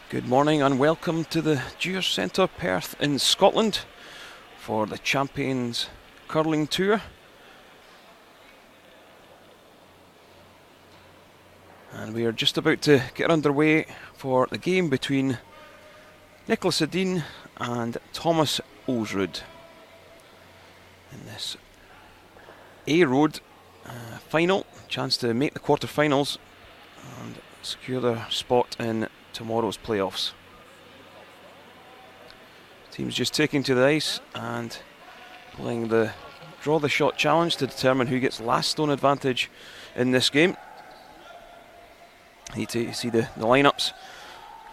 Good morning and welcome to the Dewar Centre, Perth in Scotland for the Champions Curling Tour. And we are just about to get underway for the game between Nicholas Edin and Thomas Ulsrud in this A-Road final, chance to make the quarter-finals and secure their spot in tomorrow's playoffs. Teams just taking to the ice and playing the draw the shot challenge to determine who gets last stone advantage in this game. You see the lineups.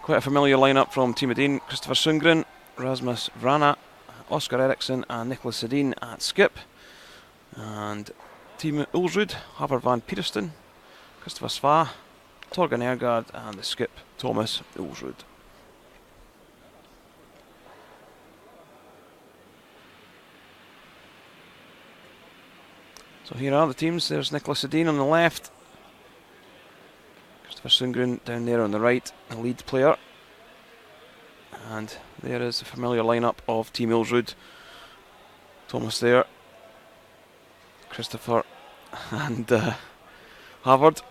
Quite a familiar lineup from Team Edin: Christopher Sundgren, Rasmus Vrana, Oscar Eriksson and Nicholas Edin at skip. And Team Ulsrud, Havar van Peterston, Christopher SWE, Torgan Ergaard and the skip Thomas Ulsrud. So here are the teams. There's Nicholas Edin on the left, Christopher Sundgren down there on the right, the lead player. And there is the familiar lineup of Team Ulsrud. Thomas there, Christopher and Havard.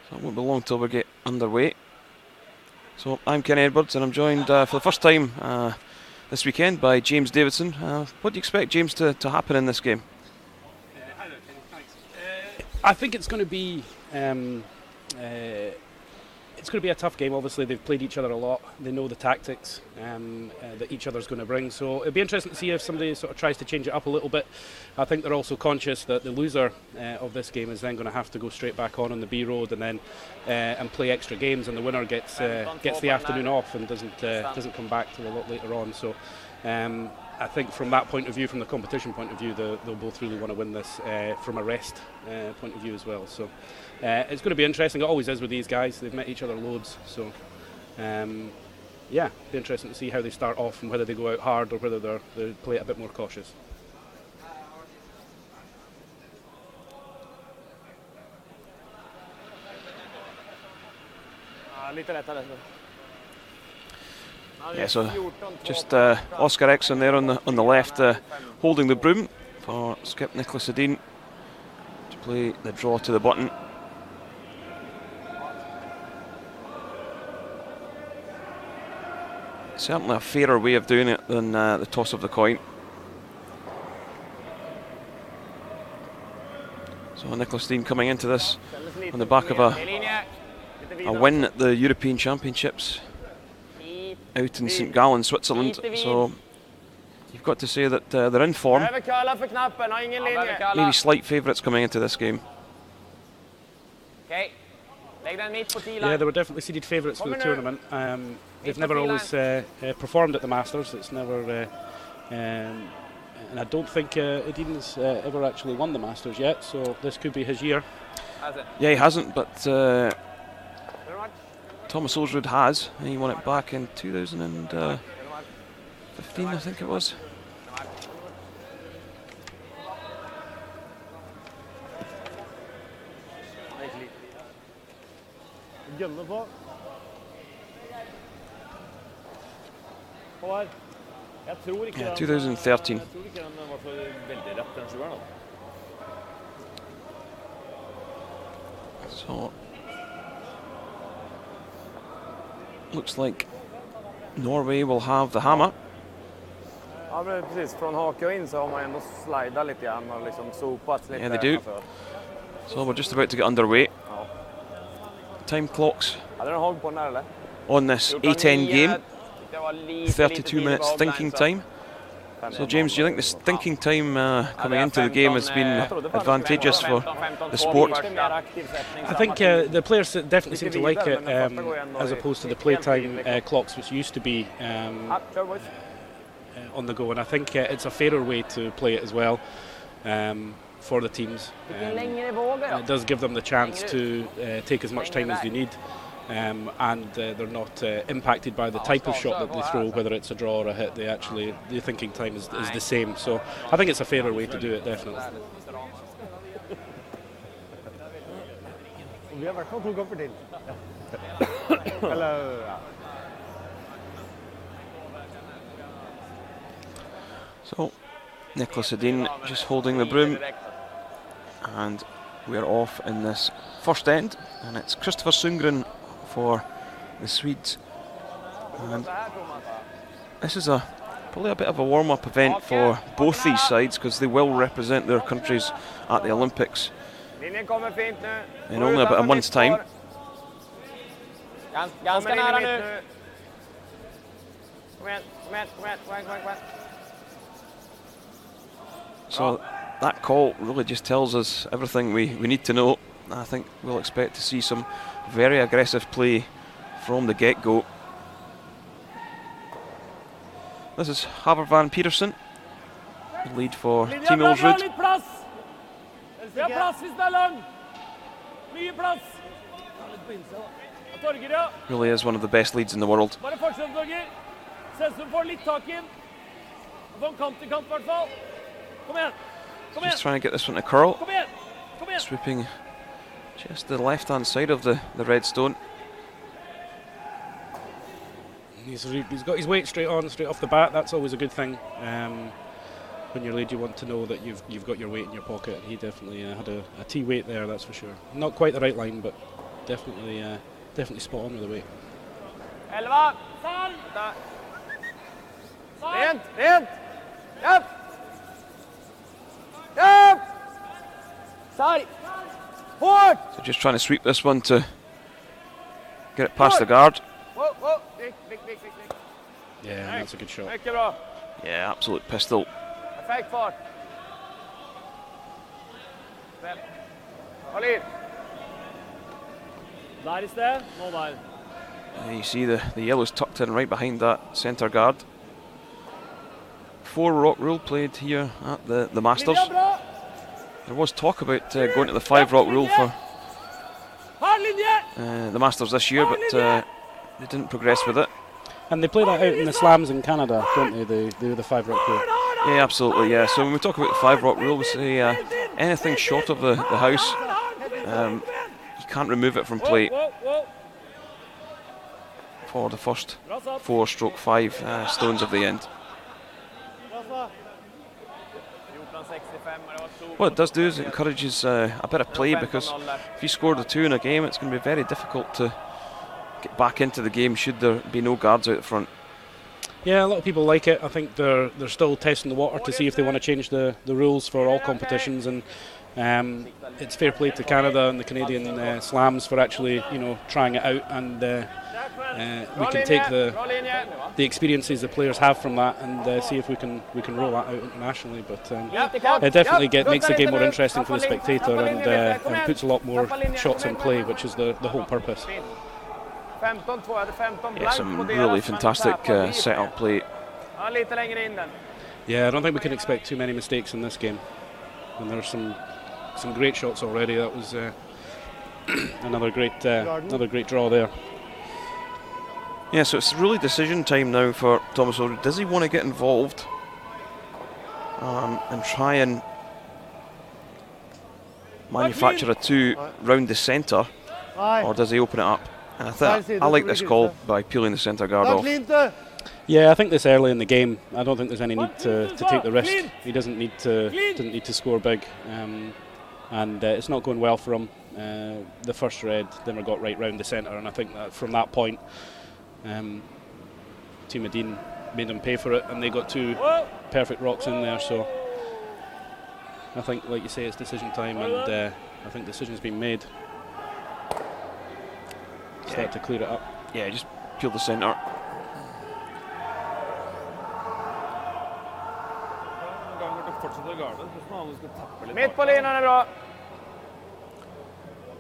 So it won't be long till we get underway. So I'm Ken Edwards and I'm joined for the first time this weekend by James Davidson. What do you expect, James, to happen in this game? I think it's going to be a tough game. Obviously, they've played each other a lot. They know the tactics that each other's going to bring. So it'll be interesting to see if somebody sort of tries to change it up a little bit. I think they're also conscious that the loser of this game is then going to have to go straight back on the B road and then and play extra games, and the winner gets the afternoon off and doesn't come back till a lot later on. So I think from that point of view, from the competition point of view, they'll both really want to win this from a rest point of view as well. So it's going to be interesting. It always is with these guys. They've met each other loads. So yeah, be interesting to see how they start off and whether they go out hard or whether they play it a bit more cautious. Yeah, so just Oscar Eriksson there on the left, holding the broom for skip Nicholas Edin to play the draw to the button. Certainly a fairer way of doing it than the toss of the coin. So Nicholas Edin coming into this on the back of a win at the European Championships out in St. Gallen, Switzerland. So you've got to say that they're in form. Maybe slight favourites coming into this game. Yeah, they were definitely seeded favourites for the tournament. They've never always performed at the Masters. It's never, and I don't think Edin's ever actually won the Masters yet. So this could be his year. Yeah, he hasn't, but Thomas Ulsrud has. He won it back in 2015, I think it was. Yeah, 2013. So looks like Norway will have the hammer. Ja, men precis. Från haka in så har man ändå slidat lite grann och liksom sopat lite. Yeah, they do. So we're just about to get underway. Time clocks on this A10 game. 32 minutes thinking time. So James, do you think this thinking time coming into the game has been advantageous for the sport? I think the players definitely seem to like it as opposed to the playtime clocks which used to be on the go, and I think it's a fairer way to play it as well for the teams. It does give them the chance to take as much time as they need and they're not impacted by the type of shot that they throw, whether it's a draw or a hit. The thinking time is the same. So I think it's a fairer way to do it, definitely. So Nicholas Edin just holding the broom, and we're off in this first end, and it's Christopher Sundgren for the Swedes. And this is probably a bit of a warm-up event for both these sides, because they will represent their countries at the Olympics in only about a month's time. So that call really just tells us everything we need to know. I think we'll expect to see some very aggressive play from the get-go. This is Haber van Petersen, the lead for Team Ulsrud. Really is one of the best leads in the world. Just trying to get this one to curl. Swooping just the left-hand side of the red stone. He's got his weight straight off the bat. That's always a good thing. When you're lead, you want to know that you've got your weight in your pocket. He definitely had a T weight there, that's for sure. Not quite the right line, but definitely spot on with the weight. 11. Rent. Upp. Sorry. Forward. So just trying to sweep this one to get it past the guard. Whoa. Yeah, that's a good shot. Yeah, absolute pistol. Perfect fart. Hold in. Där is det. Nå där. You see the yellow's tucked in right behind that centre guard. 4 rock rule played here at the Masters. There was talk about going to the 5 rock rule for the Masters this year, but they didn't progress with it. And they play that out in the slams in Canada, don't they? They do the 5 rock rule. Yeah, absolutely, yeah. So when we talk about the 5 rock rule, we say anything short of the house, you can't remove it from play for the first 4/5 stones of the end. What it does do is it encourages a bit of play, because if you score the 2 in a game, it's going to be very difficult to get back into the game should there be no guards out front. Yeah, a lot of people like it. I think they're still testing the water to see if they want to change the rules for all competitions, and it's fair play to Canada and the Canadian slams for actually trying it out, and we can take the experiences the players have from that and see if we can roll that out internationally. But it definitely makes the game more interesting for the spectator, and puts a lot more shots in play, which is the whole purpose. Yeah, some really fantastic set-up play. Yeah, I don't think we can expect too many mistakes in this game, and there's some great shots already. That was another great draw there. Yeah, so it's really decision time now for Thomas Ulsrud. Does he want to get involved and try and manufacture a 2 round the centre, or does he open it up? And I like this call by peeling the centre guard off. Yeah, I think this early in the game, I don't think there's any need to take the risk. He didn't need to score big, and it's not going well for him. The first red never got right round the centre, and I think that from that point, Team Edin made them pay for it, and they got 2 perfect rocks in there. So I think, like you say, it's decision time, and I think the decision's been made. Start to clear it up. Yeah, just peel the centre.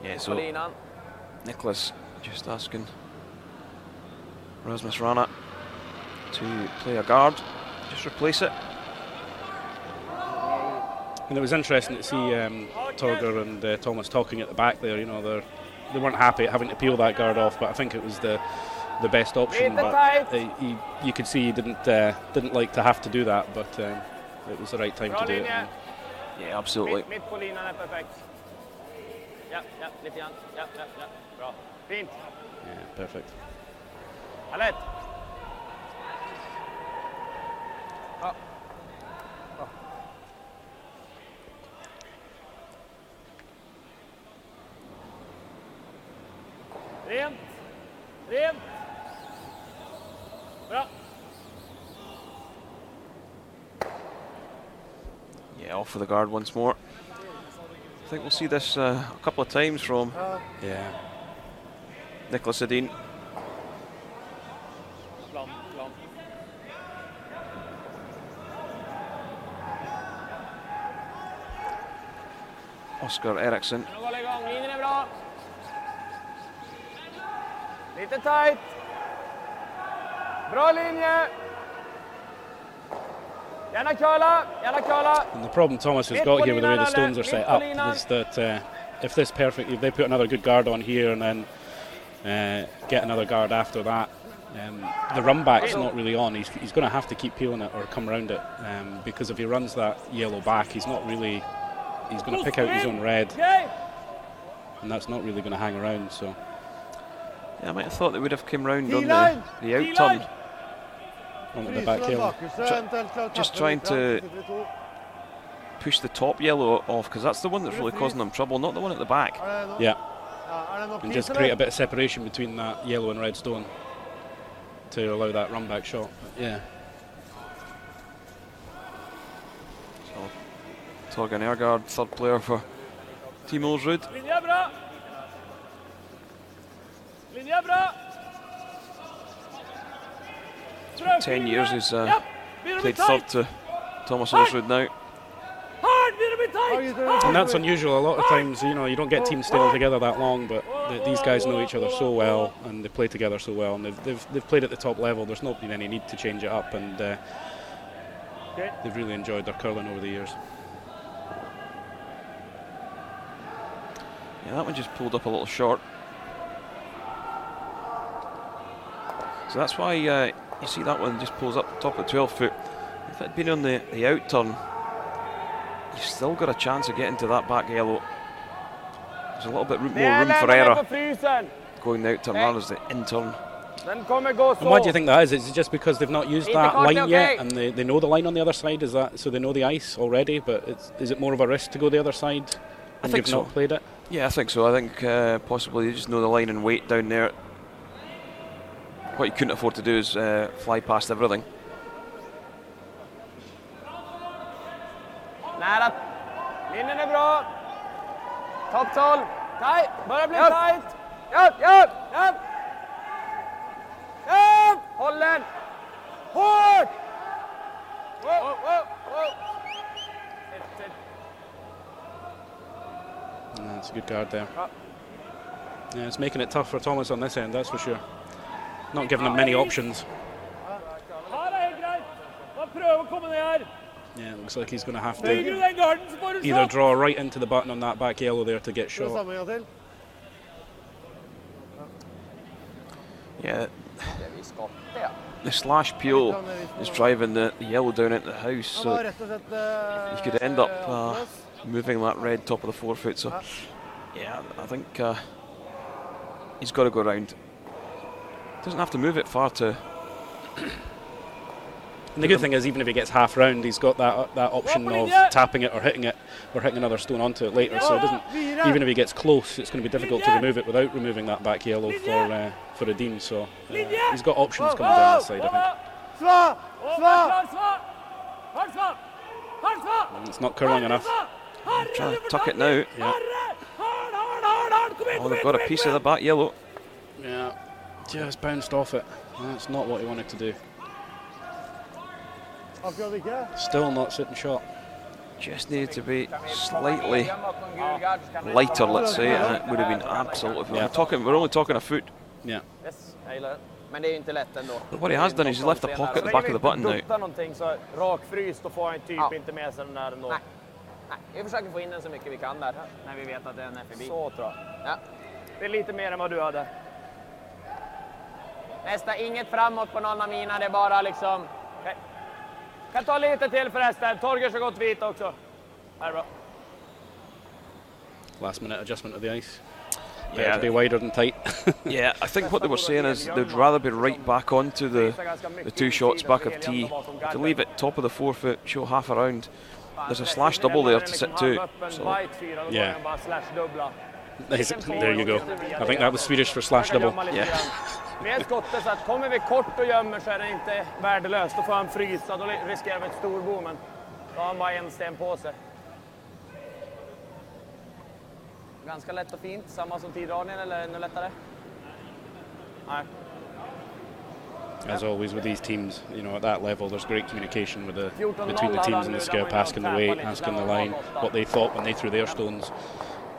Yeah, so Nicholas just asking Rasmus Rana to play a guard, just replace it. And it was interesting to see Torger and Thomas talking at the back there. they weren't happy at having to peel that guard off, but I think it was the best option. But you could see he didn't like to have to do that, but it was the right time to do it. Yeah, absolutely. Mitt på linan är perfekt. Ja, lite grann. Ja, bra. Fint. Yeah, perfect. Härligt. Rent. Bra. Yeah, off for the guard once more. I think we'll see this a couple of times from Nicholas Edin. Plan. Oscar Eriksson. Nu går det igång, linjen är bra. Lite tight. Bra linje. Gärna curla. And the problem Thomas has got here with the way the stones are set up is that if they put another good guard on here and then get another guard after that, the run back's not really on. He's going to have to keep peeling it or come around it, because if he runs that yellow back, he's going to pick out his own red, and that's not really going to hang around. So yeah, I might have thought they would have come round on the out turn. Onto the back yellow. Just trying to push the top yellow off, because that's the one that's really causing them trouble, not the one at the back. Yeah, and just create a bit of separation between that yellow and red stone to allow that run back shot. But yeah. So Torgan Ergaard, third player for Team Ulsrud. 10 years he's played third to Thomas Ulsrud now. And that's unusual. A lot of times, you know, you don't get teams staying together that long, but these guys know each other so well and they play together so well, and they've played at the top level. There's not been any need to change it up, and they've really enjoyed their curling over the years. Yeah, that one just pulled up a little short. So that's why you see that one just pulls up top of 12 foot. If it had been on the out turn, you've still got a chance of getting to that back yellow. There's a little bit more room for error going the out turn rather than the in turn. And why do you think that is? Is it just because they've not used that line yet, and they know the line on the other side? Is that so they know the ice already? But is it more of a risk to go the other side when you've not played it? Yeah, I think so. I think possibly you just know the line and wait down there. What you couldn't afford to do is fly past everything. Nära. Linjen är bra. Topp 12. Tight. Börjar bli tight. Upp. Håll den. Hårt. That's a good guard there. Yeah, it's making it tough for Thomas on this end, that's for sure. Not giving him many options. Yeah, it looks like he's going to have to either draw right into the button on that back yellow there to get shot. Yeah, the slash peel is driving the yellow down into the house, so you could end up moving that red top of the 4 foot. So yeah, I think he's got to go round. Doesn't have to move it far to. And the good thing is, even if he gets half round, he's got that option of tapping it or hitting another stone onto it later. So it doesn't. Even if he gets close, it's going to be difficult to remove it without removing that back yellow for Edin. So he's got options coming down this side, I think. And it's not curling enough. Trying to tuck it now. Yeah. Oh, they've got a piece of the back yellow. Yeah, just bounced off it. That's not what he wanted to do. Still not sitting shot. Just needed to be slightly lighter, let's say, and it would have been absolutely. Yeah. We're only talking a foot. Yeah. But what he has done is he's left a pocket at the back of the button now. Vi försöker få in den så mycket vi kan där när vi vet att den är förbi. Så tror jag. Ja. Det är lite mer än vad du hade. Nästa, inget framåt på någon av mina, det är bara liksom... Okay. Kan ta lite till förresten. Torgers har gått vit också. Här är bra. Last minute adjustment of the ice. Yeah, to be wider than tight. Yeah, I think what they were saying is they'd rather be right back onto the 2 shots back of tee. To leave it top of the 4 foot, show half around. There's a slash double there to sit too. So. Yeah. There you go. I think that was Swedish for slash double. Yeah. Med skottet så att kommer vi kort och gömmer så är det inte värdelöst. Då får han frysa, då riskerar vi ett storbo, men då har han bara en sten på sig. Ganska lätt och fint, samma som tiddragningen eller ännu lättare? Nej. As always with these teams, you know, at that level, there's great communication with between the teams in the scalp, asking the weight, asking the line, what they thought when they threw their stones,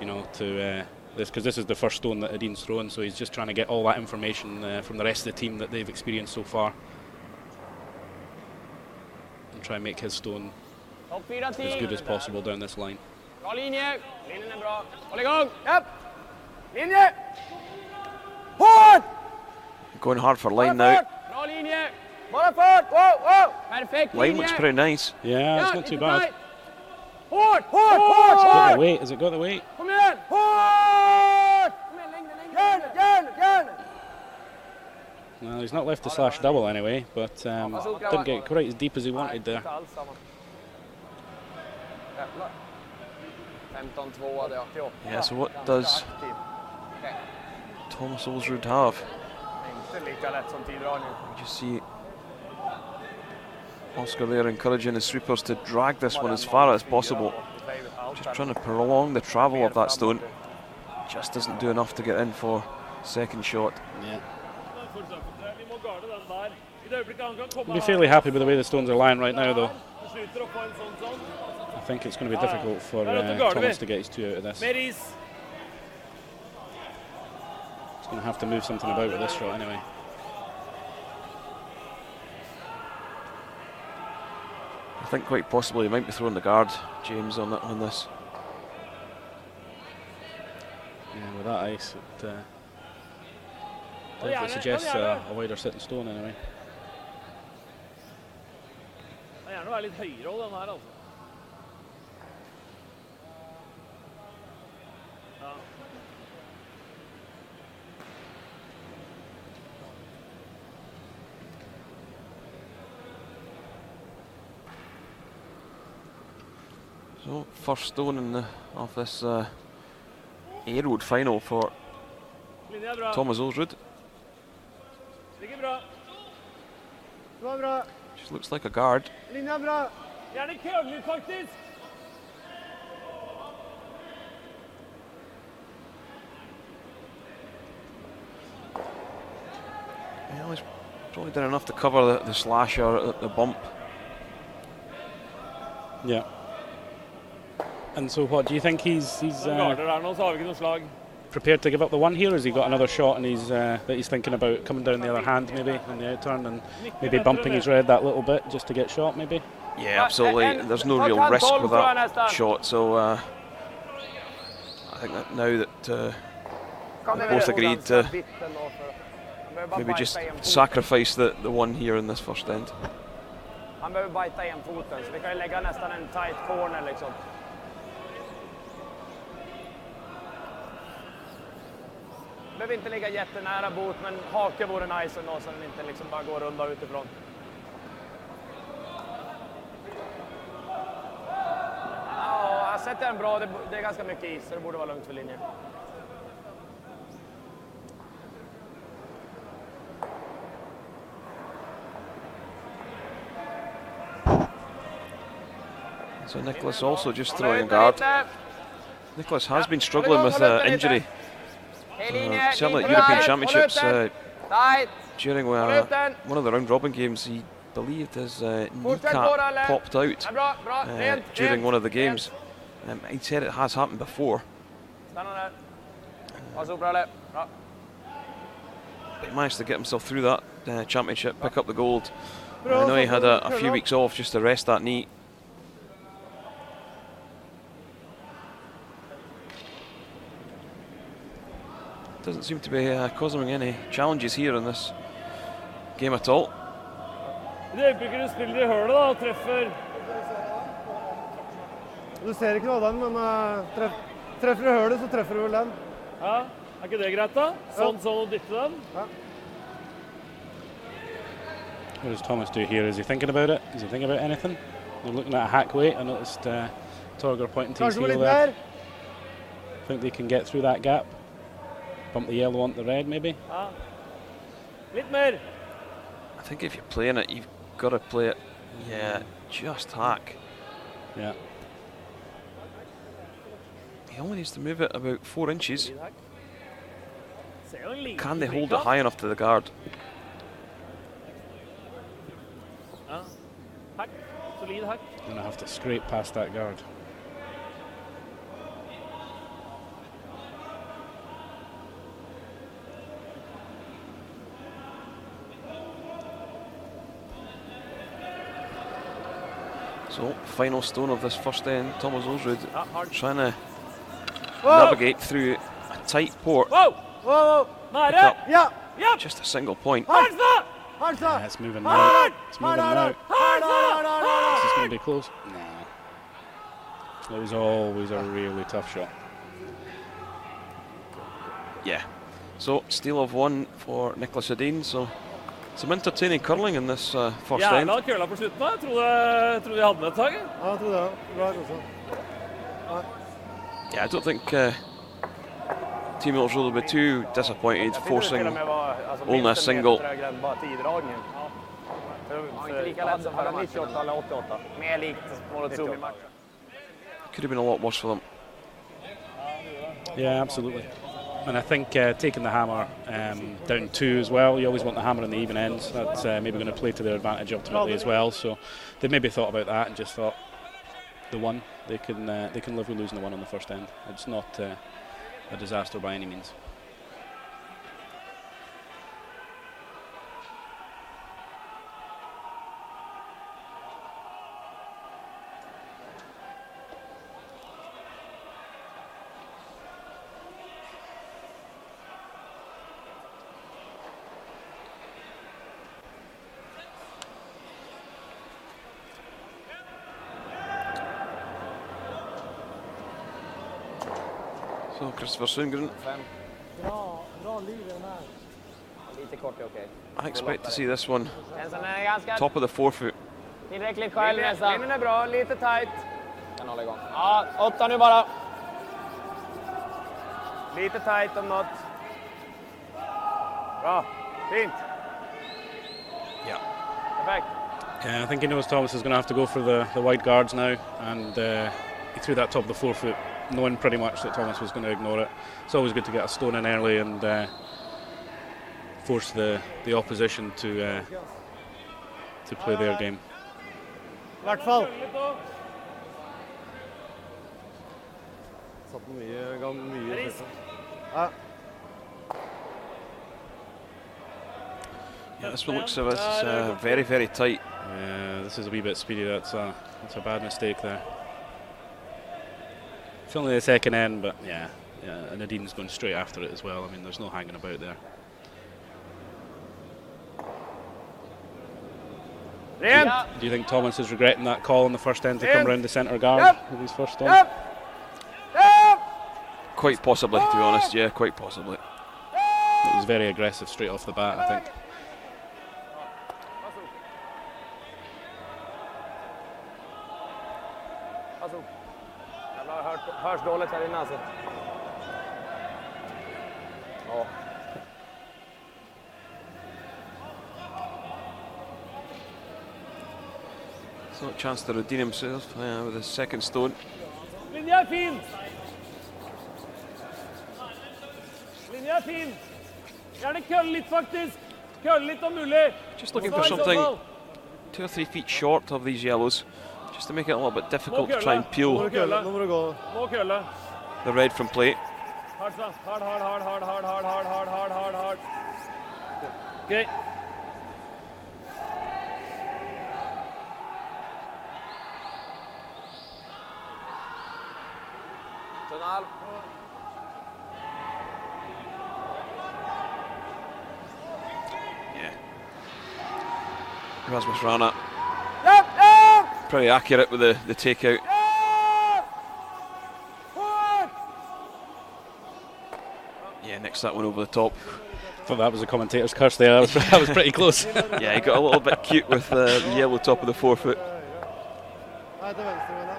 you know, to this, because this is the first stone that Edin's thrown, so he's just trying to get all that information from the rest of the team that they've experienced so far, and try and make his stone as good as possible down this line. Bra linje, linjen är bra. Håll igång, upp! Linje! Hårt! Going hard for line now. Bra linje, bara fart, wow, wow! Perfekt linje! Line looks pretty nice. Yeah, it's not too bad. Hårt, hårt, hårt! It's got the weight, has it got the weight? Kom igen, hårt! Kom igen, längre, längre! Well, he's not left the slash double anyway, but didn't get quite as deep as he wanted there. 15-2 hade jag till 8. Yeah, so what does Thomas Ulsrud have? Inte lika lätt som tiddragningen. You just see Oscar there encouraging his sweepers to drag this one as far as possible. Just trying to prolong the travel of that stone. Just doesn't do enough to get in for second shot. Yeah. I'll be fairly happy with the way the stones are lying right now, though. I think it's going to be difficult for Thomas to get his 2 out of this. He's going to have to move something about with this shot anyway. I think quite possibly he might be throwing the guard, James, on this. Yeah, with that ice, it suggests a wider sitting stone anyway. So first stone of this A-Road final for Thomas Ulsrud. Just looks like a guard. Yeah, he's probably done enough to cover the slash or the bump. Yeah. And so what do you think he's prepared to give up the 1 here, or has he got another shot and that he's thinking about coming down the other hand maybe on the outturn and maybe bumping his red that little bit just to get shot maybe? Yeah, absolutely. There's no real risk with that shot, so I think that now that both agreed to maybe just sacrifice the 1 here in this first end. Han behöver bajta en foten, så vi kan ju lägga nästan en tight corner liksom. Behöver inte ligga jättenära bot, men hake vore nice ändå så den inte liksom bara går runda utifrån. Ja, jag sätter den bra. Det är ganska mycket is, så det borde vara lugnt för linjen. So Nicholas also just throwing guard. Nicholas has been struggling with injury. Certainly at European Championships during one of the round robin games, he believed his kneecap popped out during one of the games. He said it has happened before. But he managed to get himself through that championship, pick up the gold. I know he had a few weeks off just to rest that knee. doesn't seem to be causing any challenges here in this game at all. I det øyeblikket du spiller I hølet da, og treffer... Du ser ikke noe av den, men treffer du hølet, så treffer du vel den. Ja, ikke det greit da? Sånn og dytte den? Ja. What does Thomas do here? Is he thinking about it? Is he thinking about anything? They're looking at a hack weight. I noticed Torger pointing to his Kanskje heel litt there. mer. Think they can get through that gap? Bump the yellow onto the red, maybe? Ja. Litt mer. I think if you're playing it, you've got to play it, yeah, just hack. Yeah. He only needs to move it about 4 inches. Ser jo en liten Can they hold it frikast. high enough to the guard? Ja. Hack. Solid hack. Gonna have to scrape past that guard. So, final stone of this first end, Thomas Ulsrud Ja, hard. trying to Wow. navigate through a tight port. Wow! Wow, Nære! Pick up ja, Ja! just a single point. Hansa! Hansa! Yeah, it's moving now. Hard! It's moving Hard, now. hard, hard, hard, hard. This is going to be close. Nah. It was always a really tough shot. Yeah. So, steal of 1 for Nicholas Edin. So, some entertaining curling in this first end. Jævla køla på slutten da. Jeg trodde jeg hadde den et tag. Ja, jeg tror det. Bra også. Yeah, I don't think Team Ulsrud will be too disappointed forcing only a single. Could have been a lot worse for them. Yeah, absolutely. And I think taking the hammer down 2 as well, you always want the hammer on the even ends. That's maybe going to play to their advantage ultimately as well. So they maybe thought about that and just thought the 1, they can live with losing the 1 on the first end. It's not a disaster by any means. So, Christopher Sundgren, Bra liv I den här. Lite kort är okej. I expect to see this one Den är ganska top of the forefoot. tillräckligt själv nästan. Linjen är bra, lite tight. Kan hålla igång. Ja, 8 nu bara. Lite tight om något. Bra, fint. Yeah. Perfekt. Yeah, I think he knows Thomas is going to have to go for the wide guards now, and he threw that top of the forefoot, knowing pretty much that Thomas was going to ignore it. It's always good to get a stone in early and force the opposition to play their game. I hvert fall. Satt mye. Ja. Yeah, this one looks very, very tight. Yeah, this is a wee bit speedy. That's a bad mistake there. It's only the second end, but yeah, and Edin's going straight after it as well. I mean, there's no hanging about there. Do you think Thomas is regretting that call on the first end to come round the centre guard with his first stone? Quite possibly, to be honest. Yeah, quite possibly. It was very aggressive straight off the bat, I think. Hörs dåligt här inne alltså. Ja. So, a chance to redeem himself with his second stone. Linja är fin! Linja är fin! Gärna kölligt faktiskt. Kölligt om möjligt. Just looking for something 2 or 3 feet short of these yellows, just to make it a little bit difficult to try and peel Nå må du gå. Må kölla. the red from plate. Hard. Okej. Tunnel. Rasmus Rana Upp! pretty accurate with the takeout. Yeah, nicks that one over the top. I thought that was a commentator's curse there. That was pretty close. Yeah, he got a little bit cute with the yellow top of the forefoot. Nei, til venstre, mener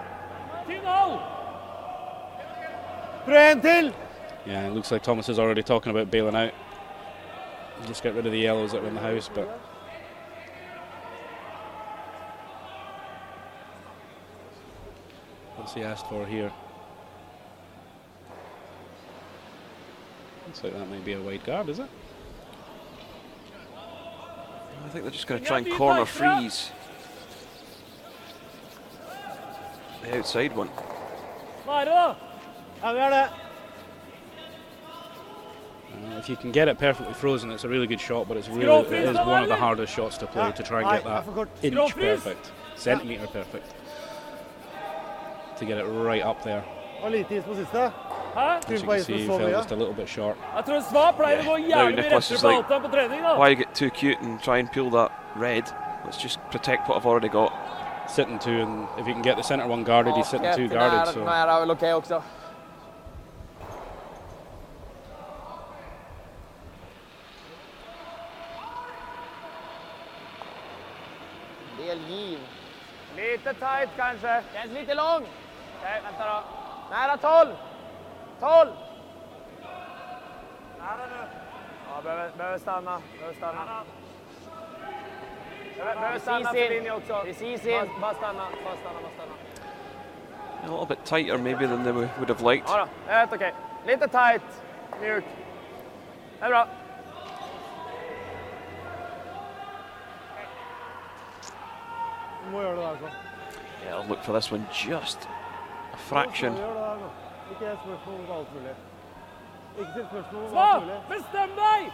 jeg. 10-0! Prøv en til! Yeah, it looks like Thomas is already talking about bailing out. Just get rid of the yellows that were in the house, but what's he asked for here? Looks like that might be a wide guard, is it? I think they're just going to try and corner freeze the outside one. Bare da! Ja, vi gjør det. If you can get it perfectly frozen, it's a really good shot, but it is one of the hardest shots to play, to try and get that inch perfect, centimetre perfect, to get it right up there. Og lite is på siste. Hæ? As you can see, he fell just a little bit short. Jeg tror Sva pleier å gå Now jævlig mye Nicholas rettere is på like, Alta på trening da. why get too cute and try and peel that red? Let's just protect what I've already got. Sitting two, and if you can get the centre one guarded, he's sitting two guarded. So Nå er det vel ok også. Del giv. Lite tight kanskje. Känns lite lång. Okej, vänta då. Nära 12. 12. Nära nu. Ja, behöver stanna. Behöver stanna. Behöver stanna för linje också. Precis in. Bara stanna. Bara stanna. Bara stanna. A little bit tighter maybe than they would have liked. Ja då, det är helt okej. Lite tight. Mjuk. Det är bra. Du må gjøre det der sånn. Yeah, I'll look for this one just a fraction. Gjør det der nå. Ikke spørsmål om alt mulig. Ikke still spørsmål om Sva, alt mulig. bestem deg!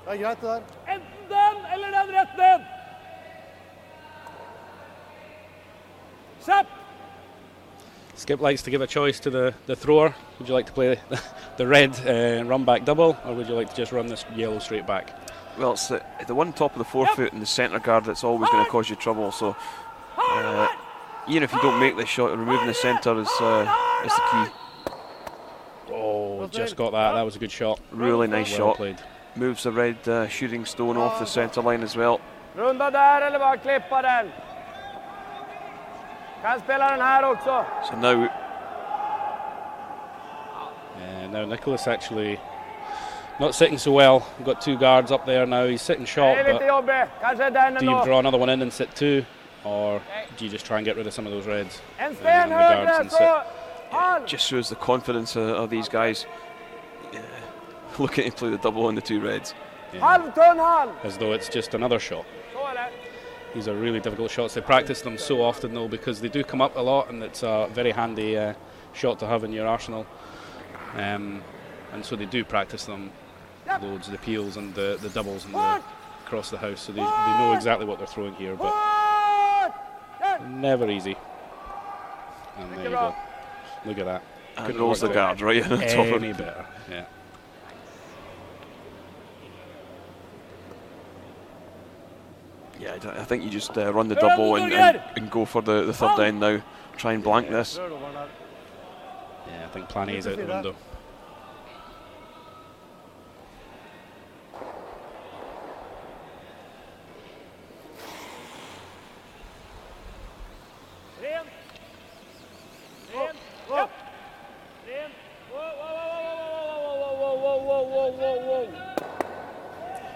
Det er greit det der. Enten den eller den rett ned. Kjapp! Skip likes to give a choice to the thrower. Would you like to play the red run back double, or would you like to just run this yellow straight back? Well, it's the one top of the forefoot and the centre guard that's always going to cause you trouble. So even if you don't make this shot, removing the centre is the key. Oh, just got that. That was a good shot. Really nice Well shot. played. Moves the red shooting stone off the centre line as well. Runda där eller bara klippa den. Kan spela den här också. So now Now Nicholas actually not sitting so well. We've got two guards up there now. He's sitting Det short, är lite but jobbigt. Kanske den do you ändå. draw another one in and sit two, or do you just try and get rid of some of those reds? En sten the guards högre and sit? så. Han. just shows the confidence of these guys looking to play the double on the two reds. Halvtunn han. As though it's just another shot. Så är det. These are really difficult shots. They practice them so often though, because they do come up a lot, and it's a very handy shot to have in your arsenal. And so they do practice them loads, the peels and the doubles and across the house, so they know exactly what they're throwing here, but never easy. And there you go. Look at that. And Couldn't rolls the work out guard right on top of any it. better. Yeah. Yeah, I think you just run the double and go for the third end now. Try and blank this. Yeah, I think plan A is out the window. Ren. Ren. Japp. Ren. Whoa.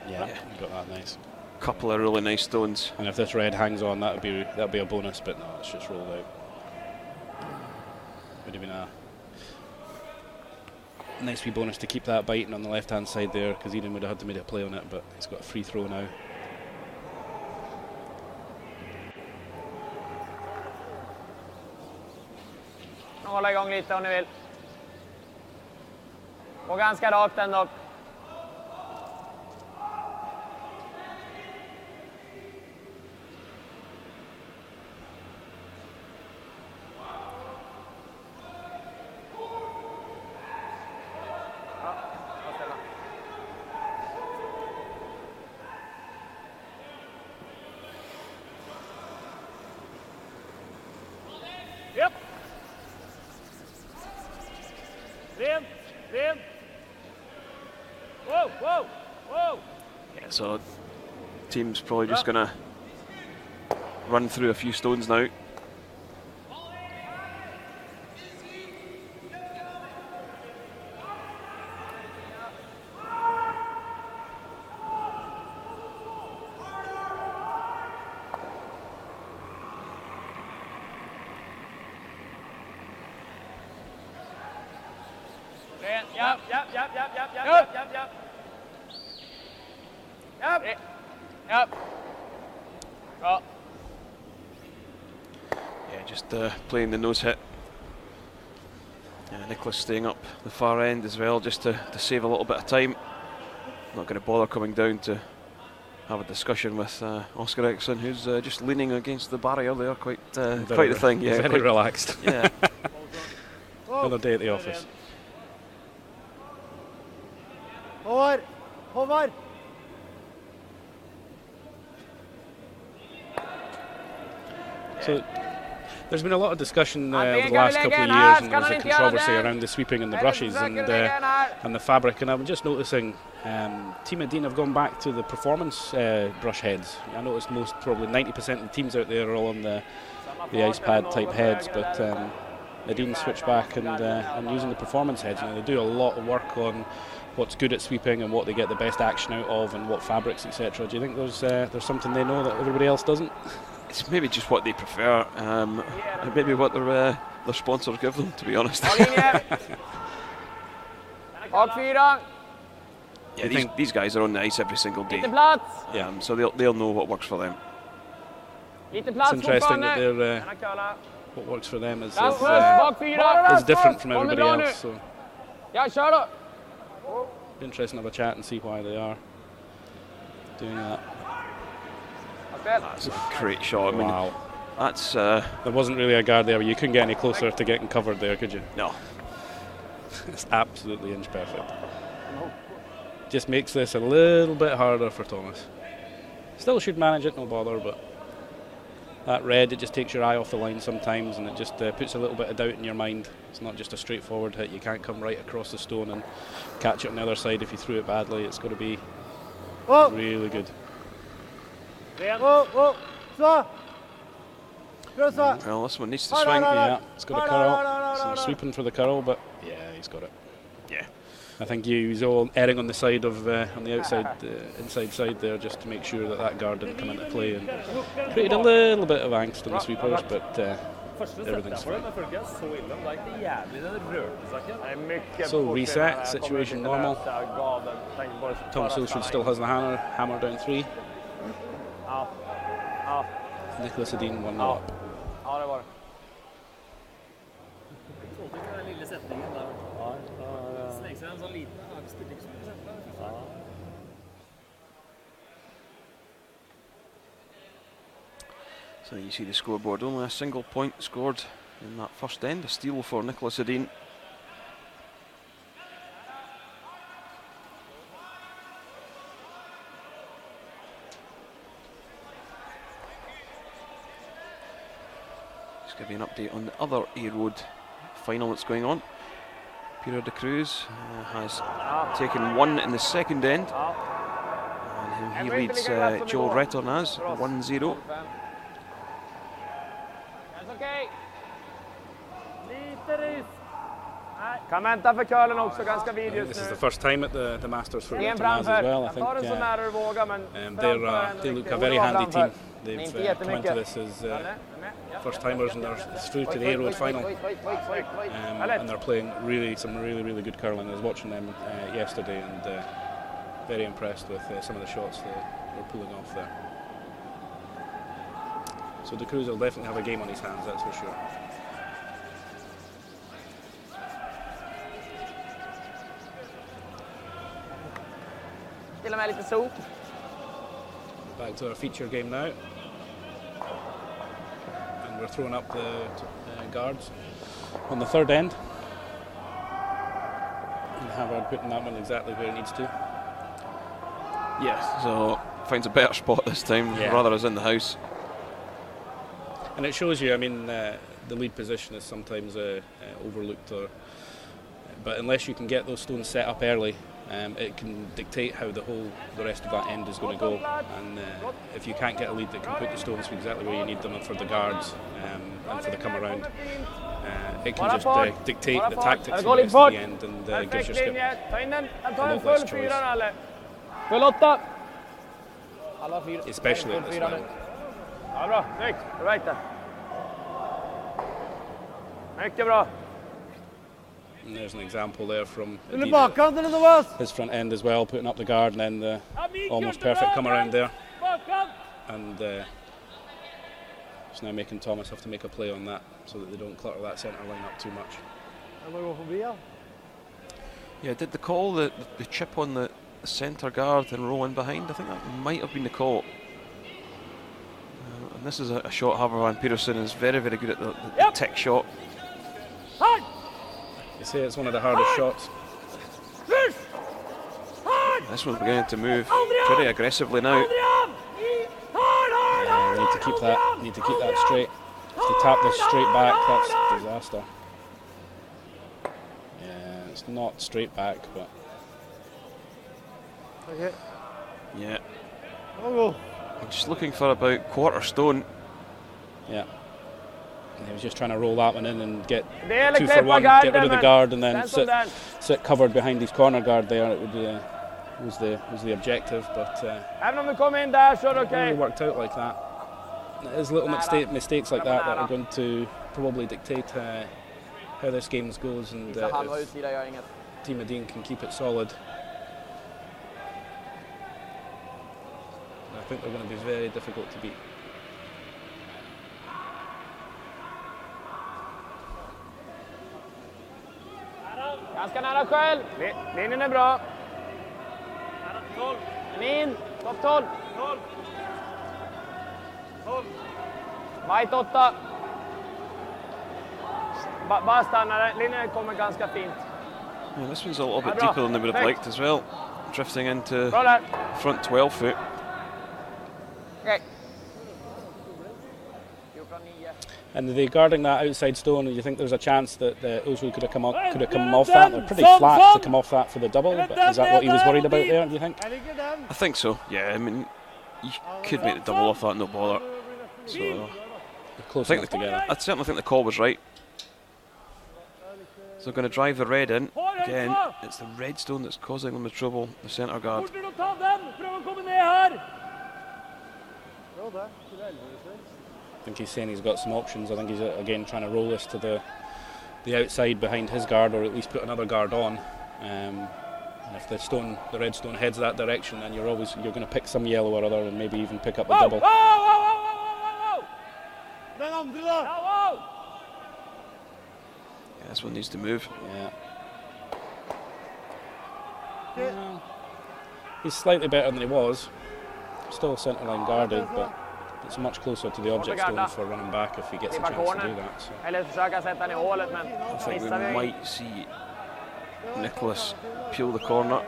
Yeah, you got that nice. Couple of really nice stones. And if this red hangs on, that'd be a bonus, but no, it's just rolled out. Would have been a nice wee bonus to keep that biting on the left hand side there, because Edin would have had to make a play on it, but he's got a free throw now. Hålla igång lite om ni vill. Gå ganska rakt ändå. Rent, rent. Whoa, whoa, whoa. Yeah, so team's probably just going to run through a few stones now. Yep. Oh. Yeah, just playing the nose hit. Nicholas staying up the far end as well, just to save a little bit of time. Not going to bother coming down to have a discussion with Oscar Eriksson, who's just leaning against the barrier there, quite the thing. Yeah, very quite relaxed. Yeah. Another day at the office. Håvard! So there's been a lot of discussion over the last couple of years, and there's a controversy around the sweeping and the brushes and the fabric. And I'm just noticing Team Edin have gone back to the performance brush heads. I noticed probably 90% of the teams out there are all on the ice pad type heads, but Edin switched back and using the performance heads. They do a lot of work on what's good at sweeping and what they get the best action out of and what fabrics, etc. Do you think there's something they know that everybody else doesn't? It's maybe just what they prefer, and maybe what their sponsors give them, to be honest. Yeah, these guys are on the ice every single day. So they'll know what works for them. It's interesting that they're what works for them is different from everybody else. So be interesting to have a chat and see why they are doing that. That's a great shot. I mean, wow. That's there wasn't really a guard there, but you couldn't get any closer to getting covered there, could you? No. It's absolutely inch perfect. Just makes this a little bit harder for Thomas. Still should manage it, no bother, but that red, it just takes your eye off the line sometimes, and it just puts a little bit of doubt in your mind. It's not just a straightforward hit. You can't come right across the stone and catch it on the other side if you threw it badly. It's got to be really good. Well, this one needs to swing. Yeah, it's got a curl. So sweeping for the curl, but yeah, he's got it. Yeah. I think he was all erring on the side of on the outside, inside side there, just to make sure that guard didn't come into play, and created a little bit of angst on the sweepers, but everything's fine. So reset, situation normal. Thomas Ulsrud still has the hammer down 3. Nicholas Edin 1-0 up. So you see the scoreboard, only a single point scored in that first end, a steal for Nicholas Edin. Just give you an update on the other A-Road final that's going on. Peter de Cruz has taken 1 in the second end, and he leads Joel Retornaz 1-0. This is the first time at the Masters for Retornaz as well. I think they look a very handy team. They've come into this as first timers, and they're through to the A-Road final, and they're playing some really good curling. I was watching them yesterday, and very impressed with some of the shots they're pulling off there. So de Cruz will definitely have a game on his hands, that's for sure. Back to our feature game now. And we're throwing up the guards on the third end. And Havard putting that one exactly where it needs to. Yeah, so finds a better spot this time, rather as in the house. And it shows you, I mean, the lead position is sometimes overlooked or but unless you can get those stones set up early, it can dictate how the rest of that end is going to go. And if you can't get a lead that can put the stones exactly where you need them for the guards and for the come around, it can just dictate the tactics for the rest of the end, and gives your skip a lot less choice. Especially at this level. Ja, bra. Snyggt. Right där. Mycket bra. And there's an example there from Edin, his front end as well, putting up the guard, and then the almost perfect come around there. And it's now making Thomas have to make a play on that so that they don't clutter that centre line up too much. Yeah, did they call the chip on the centre guard and roll in behind? I think that might have been the call. And this is a shot Havervan Peterson is very, very good at the tick shot. You say it's one of the hardest shots. This one's beginning to move pretty aggressively now. Yeah, we need to keep that straight. If they tap this straight back, that's a disaster. Yeah, it's not straight back, but yeah. I'm just looking for about quarter stone. Yeah. And he was just trying to roll that one in and get 2 for 1, get rid of the guard, and then sit covered behind his corner guard there. It would was the objective, but it really worked out like that. There's little mistakes like that are going to probably dictate how this game goes, and if Team Edin can keep it solid, I think they're going to be very difficult to beat. Ganska nära själv. Linjen är bra. Min, topp 12. White 8. Bara stanna där. Linjen kommer ganska fint. Yeah, this one's a little bit deeper than they would have liked as well. Drifting into front 12 foot. Okay. And they're guarding that outside stone, and you think there's a chance that Ulsrud could have come off that? They're pretty flat to come off that for the double, but is that what he was worried about there, do you think? I think so, yeah. I mean, you could make the double off that, no bother. So, close enough together. I certainly think the call was right. So going to drive the red in. Again, it's the red stone that's causing them the trouble, the centre guard. I think he's saying he's got some options. I think he's again trying to roll this to the outside behind his guard, or at least put another guard on. And if the red stone heads that direction, then you're going to pick some yellow or other, and maybe even pick up the double. Yeah, this one needs to move. Yeah. He's slightly better than he was. Still centre line guarded, but it's much closer to the object stone for running back if he gets a chance to do that. So. I think we might see Nicholas peel the corner.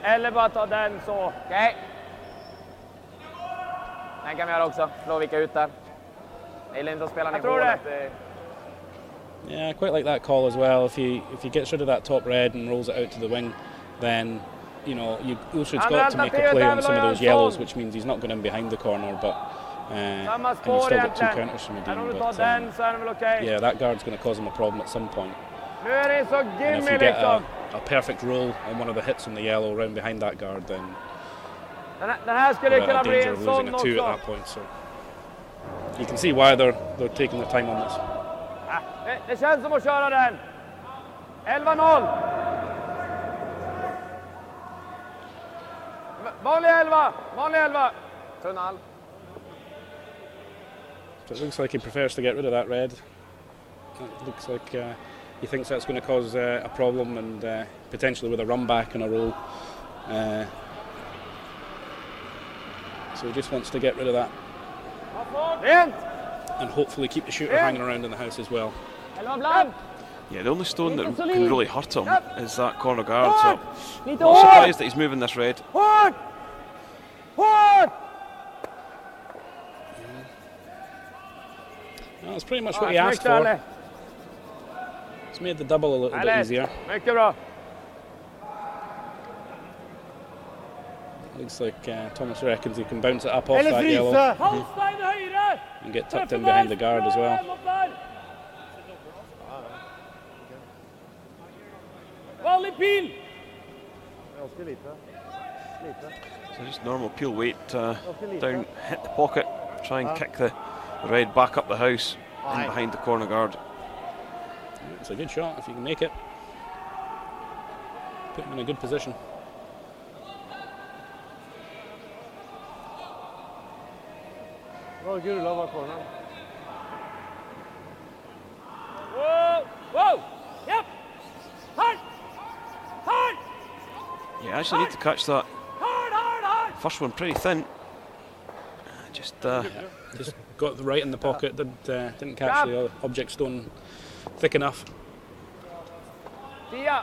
Eller bara ta den så. Okej. Den kan vi göra också. Slå vilka ut där. Eller inte spela ner hålet. Yeah, I quite like that call as well. If he gets rid of that top red and rolls it out to the wing, then Ulsrud's got to make a play on some of those yellows, which means he's not going in behind the corner, but and he's still got 2 counters from Edin. But yeah, that guard's going to cause him a problem at some point. And if you get a perfect roll on one of the hits on the yellow round behind that guard, then we're at a danger of losing a 2 at that point. So you can see why they're taking their time on this. Det känns som att köra den. 11-0. Vanlig 11. Vanlig 11. Tunnal. So it looks like he prefers to get rid of that red. It looks like he thinks that's going to cause a problem, and potentially with a run back and a roll. So he just wants to get rid of that. And hopefully keep the shooter hanging around in the house as well. Yeah, the only stone that can really hurt him is that corner guard, so I'm not surprised that he's moving this red. Well, that's pretty much what he asked for. It's made the double a little bit easier. Mycket bra. Looks like Thomas reckons he can bounce it up off that yellow and get tucked in behind the guard as well. So just normal peel weight down, hit the pocket, try and kick the red back up the house and behind the corner guard. It's a good shot if you can make it. Put him in a good position. Whoa, whoa, yep, hard, hard. You actually need to catch that first one pretty thin. Just got the right in the pocket. Didn't catch the object stone thick enough. Tia.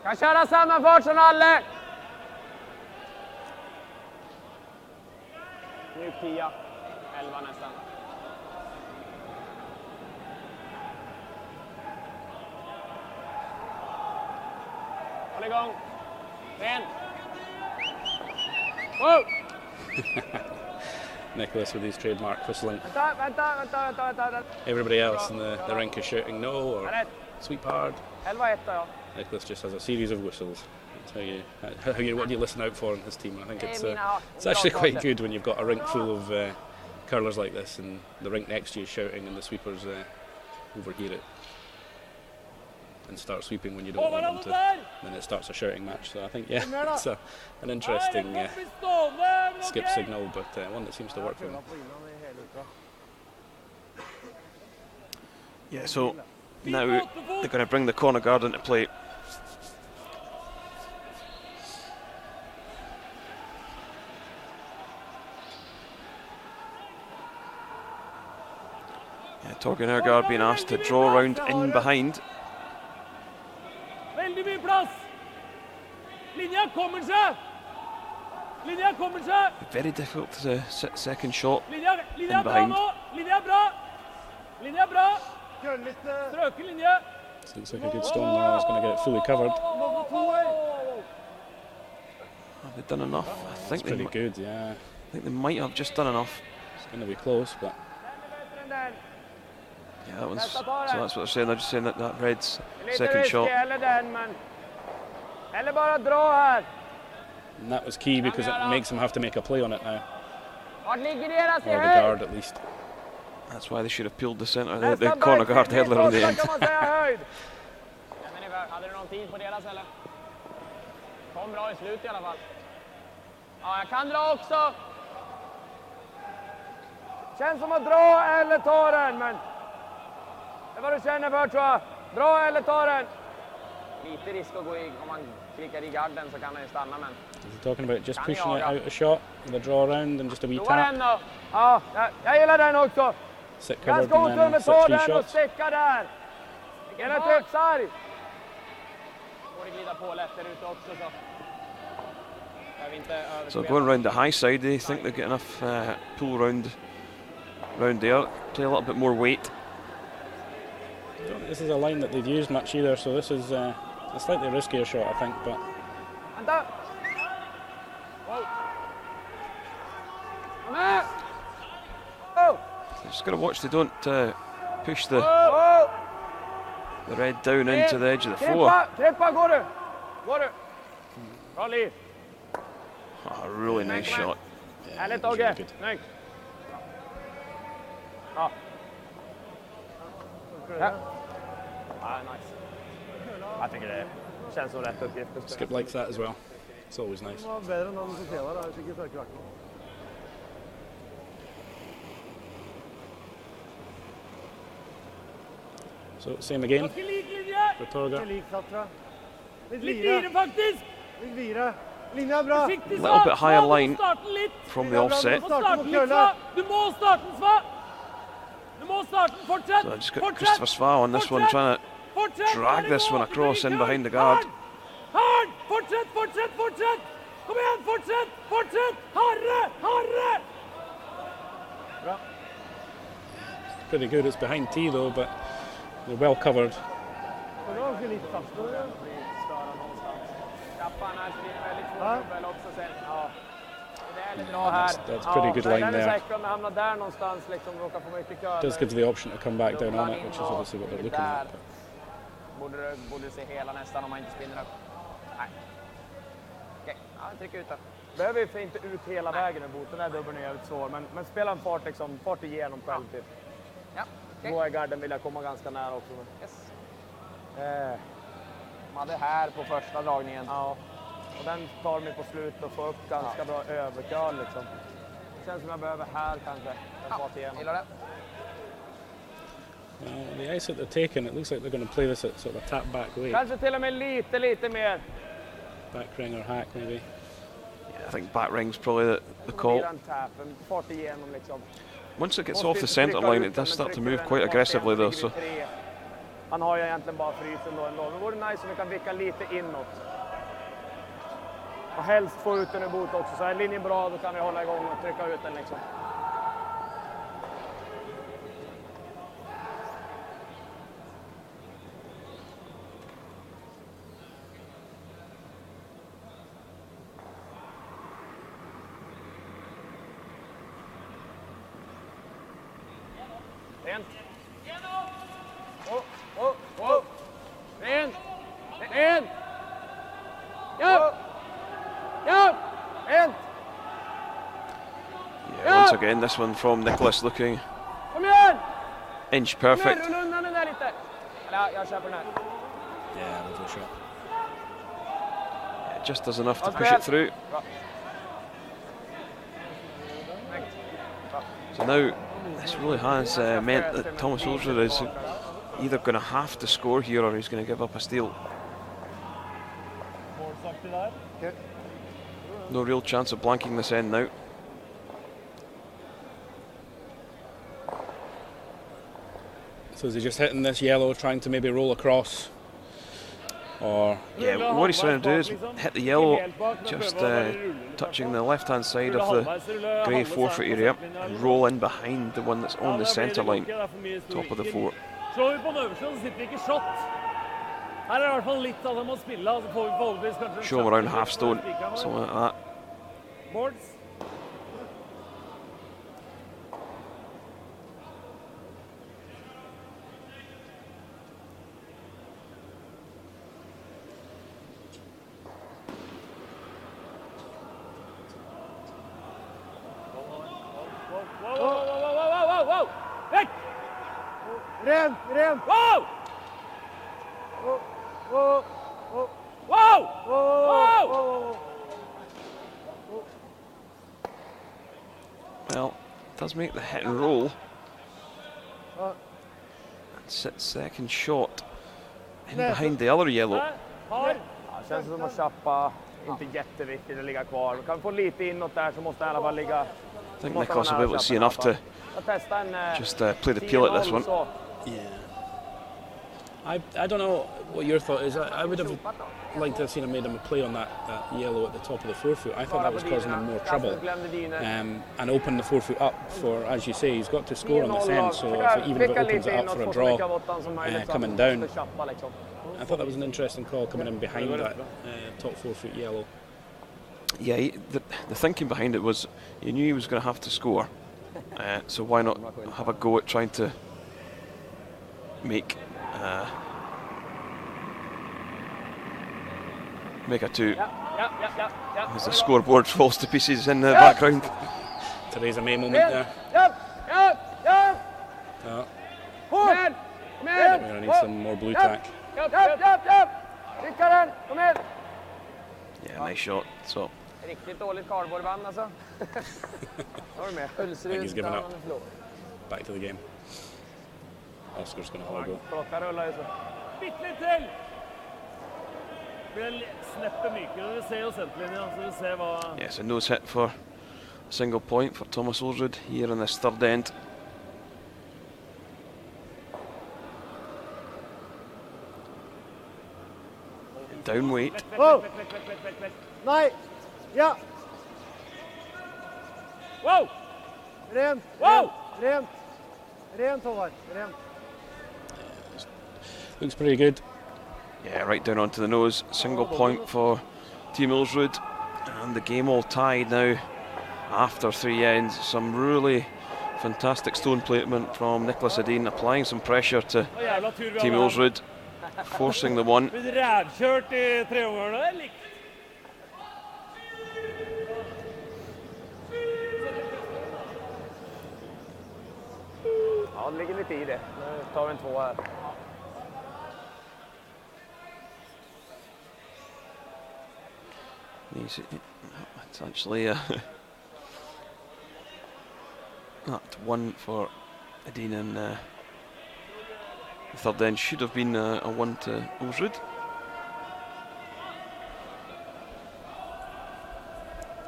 Kan köra samma fart som alla. Nu 10, 11 nästan. Håll igång. Ren. Whoa! Nicholas with his trademark whistling. Vänta. Everybody else in the rink is shouting no or sweep hard. 11-1 ja. Nicholas just has a series of whistles. That's what you listen out for in his team. I think it's actually quite good when you've got a rink full of curlers like this and the rink next to you shouting and the sweepers overhear it and start sweeping when you don't want them to. Then it starts a shouting match. So I think it's an interesting skip signal, but one that seems to work for them. yeah, so now they're going to bring the corner guard into play. Yeah, Torgen Ergaard being asked to draw around in behind. Very difficult to second shot in behind. Looks like a good stone now. He's going to get it fully covered. Have they done enough? I think It's pretty good, yeah. I think they might have just done enough. It's going to be close, but yeah, that one's. So that's what they're saying. They're just saying that red's second shot. and that was key because it makes them have to make a play on it now. Or the guard at least. That's why they should have peeled the centre, the corner guard headler on the end. Hade du någon tid på deras eller? Kom bra i slut i alla fall. Ja, jag kan dra också. Känns som att dra eller ta den, men det är vad du känner för, tror jag. Dra eller ta den. Lite risk att gå i, om man klickar i garden så kan han ju stanna, men He's talking about just pushing it out a shot with a draw around and just a wee tap. Ja, jag gillar den också. Sit covered Ganska and then otur, set ta 3 den och shots. sticka där. Den är trycksarg. Får det glida på lätt där ute också så. So going round the high side, they think they get enough pull round there, play a little bit more weight. This is a line that they've used much either, so this is a slightly riskier shot, I think. But vänta. Just got to watch they don't push the red down into the edge of the floor. Trippa, går du. Bra liv. Oh, a really nice shot. Härligt, Åge. Snyggt. Ja. Ja, nice. Jag tycker det känns som rätt uppgift. Skip likes that as well. It's always nice. So same again for Torga. A little bit higher line from the offset. So I just got Christopher Sva on this one, trying to drag this one across in behind the guard. Hard! Fortsätt! Kom igen, fortsätt! Harre! Bra. pretty good. It's behind T though, but they're well covered. That's pretty good line there. Does give the option to come back down on it, which is obviously what they're looking at. Borde du se hela nästan om man inte spinner upp. Nej. Okej, ja, tryck ut den. Behöver ju inte ut hela vägen i boten, är dubbeln är jävligt svår. Men spela en fart liksom, fart igenom själv typ. Ja, okej. Då är garden vill jag komma ganska nära också. Yes. Man hade här på första dragningen. Ja. Och den tar mig på slutet och får upp ganska bra överkörd liksom. Det känns som jag behöver här kanske. Ja, gillar det. The ice that they're taking, it looks like they're going to play this at sort of a tap back weight. Kanske till och med lite mer. Back ring or hack maybe. Yeah, I think back ring's probably the call. Once it gets off the centre line, it does start to move quite aggressively though. So. Han har ju egentligen bara frysen då ändå. Men vore det nice om vi kan vicka lite inåt. Och helst få ut den i bot också. Så är linjen bra, då kan vi hålla igång och trycka ut den liksom. Rent. Oh. Rent. Rent. Yep. Rent. Yeah, once again, this one from Nicholas looking Kom igen. inch perfect. Rulla undan den där lite. Eller jag köper den här. Yeah, lovely shot. Yeah, just does enough to push it through. So now, this really has meant that Thomas Ulsrud is either going to have to score here or he's going to give up a steal. No real chance of blanking this end now. So is he just hitting this yellow, trying to maybe roll across? Or yeah, what he's trying to do is hit the yellow, just touching the left-hand side of the grey forefoot area, and roll in behind the one that's on the centre line, top of the fort. Show him around half stone, something like that. Rent! Wow! Well, it does make the hit and roll. That's its second shot in behind the other yellow. Ja, känns som att chappa inte jätteviktigt att ligga kvar. Vi kan få lite inåt där så måste i alla fall ligga. I think Nicholas will be able to see enough to just play the peel at this one. yeah, I don't know what your thought is. I would have liked to have seen him made him a play on that yellow at the top of the forefoot. I thought that was causing him more trouble, and open the forefoot up for, as you say, he's got to score on this end. So even if it opens it up for a draw coming down, I thought that was an interesting call coming in behind that top forefoot yellow. Yeah, the thinking behind it was he knew he was going to have to score, so why not have a go at trying to make a two. As the scoreboard falls to pieces in the background. Theresa May moment there. We're going to need some more blue tack. Yeah, nice shot. So. Riktigt dåligt cardboardband alltså. Har du med? Ulsrud. He's given up. Back to the game. Oscar's going to have a go. Klockan rullar ju så. Bitte till! Blir snäppet mykere. Vi ser oss centerlinjen så vi ser vad... Yes, a nose hit for a single point for Thomas Ulsrud here in this third end. Down weight. Wow! Nej! Ja! Wow! Rent! Wow! Rent! Rent, Håvard. Rent. Looks pretty good. Yeah, right down onto the nose. Single point for Team Ulsrud. And the game all tied now after 3 ends. Some really fantastic stone placement from Nicholas Edin, applying some pressure to Team Ulsrud, forcing the one. Ja, det ligger lite i det. Nu tar vi en 2 här. It's actually that one for Edin, and the third end should have been a one to Ulsrud.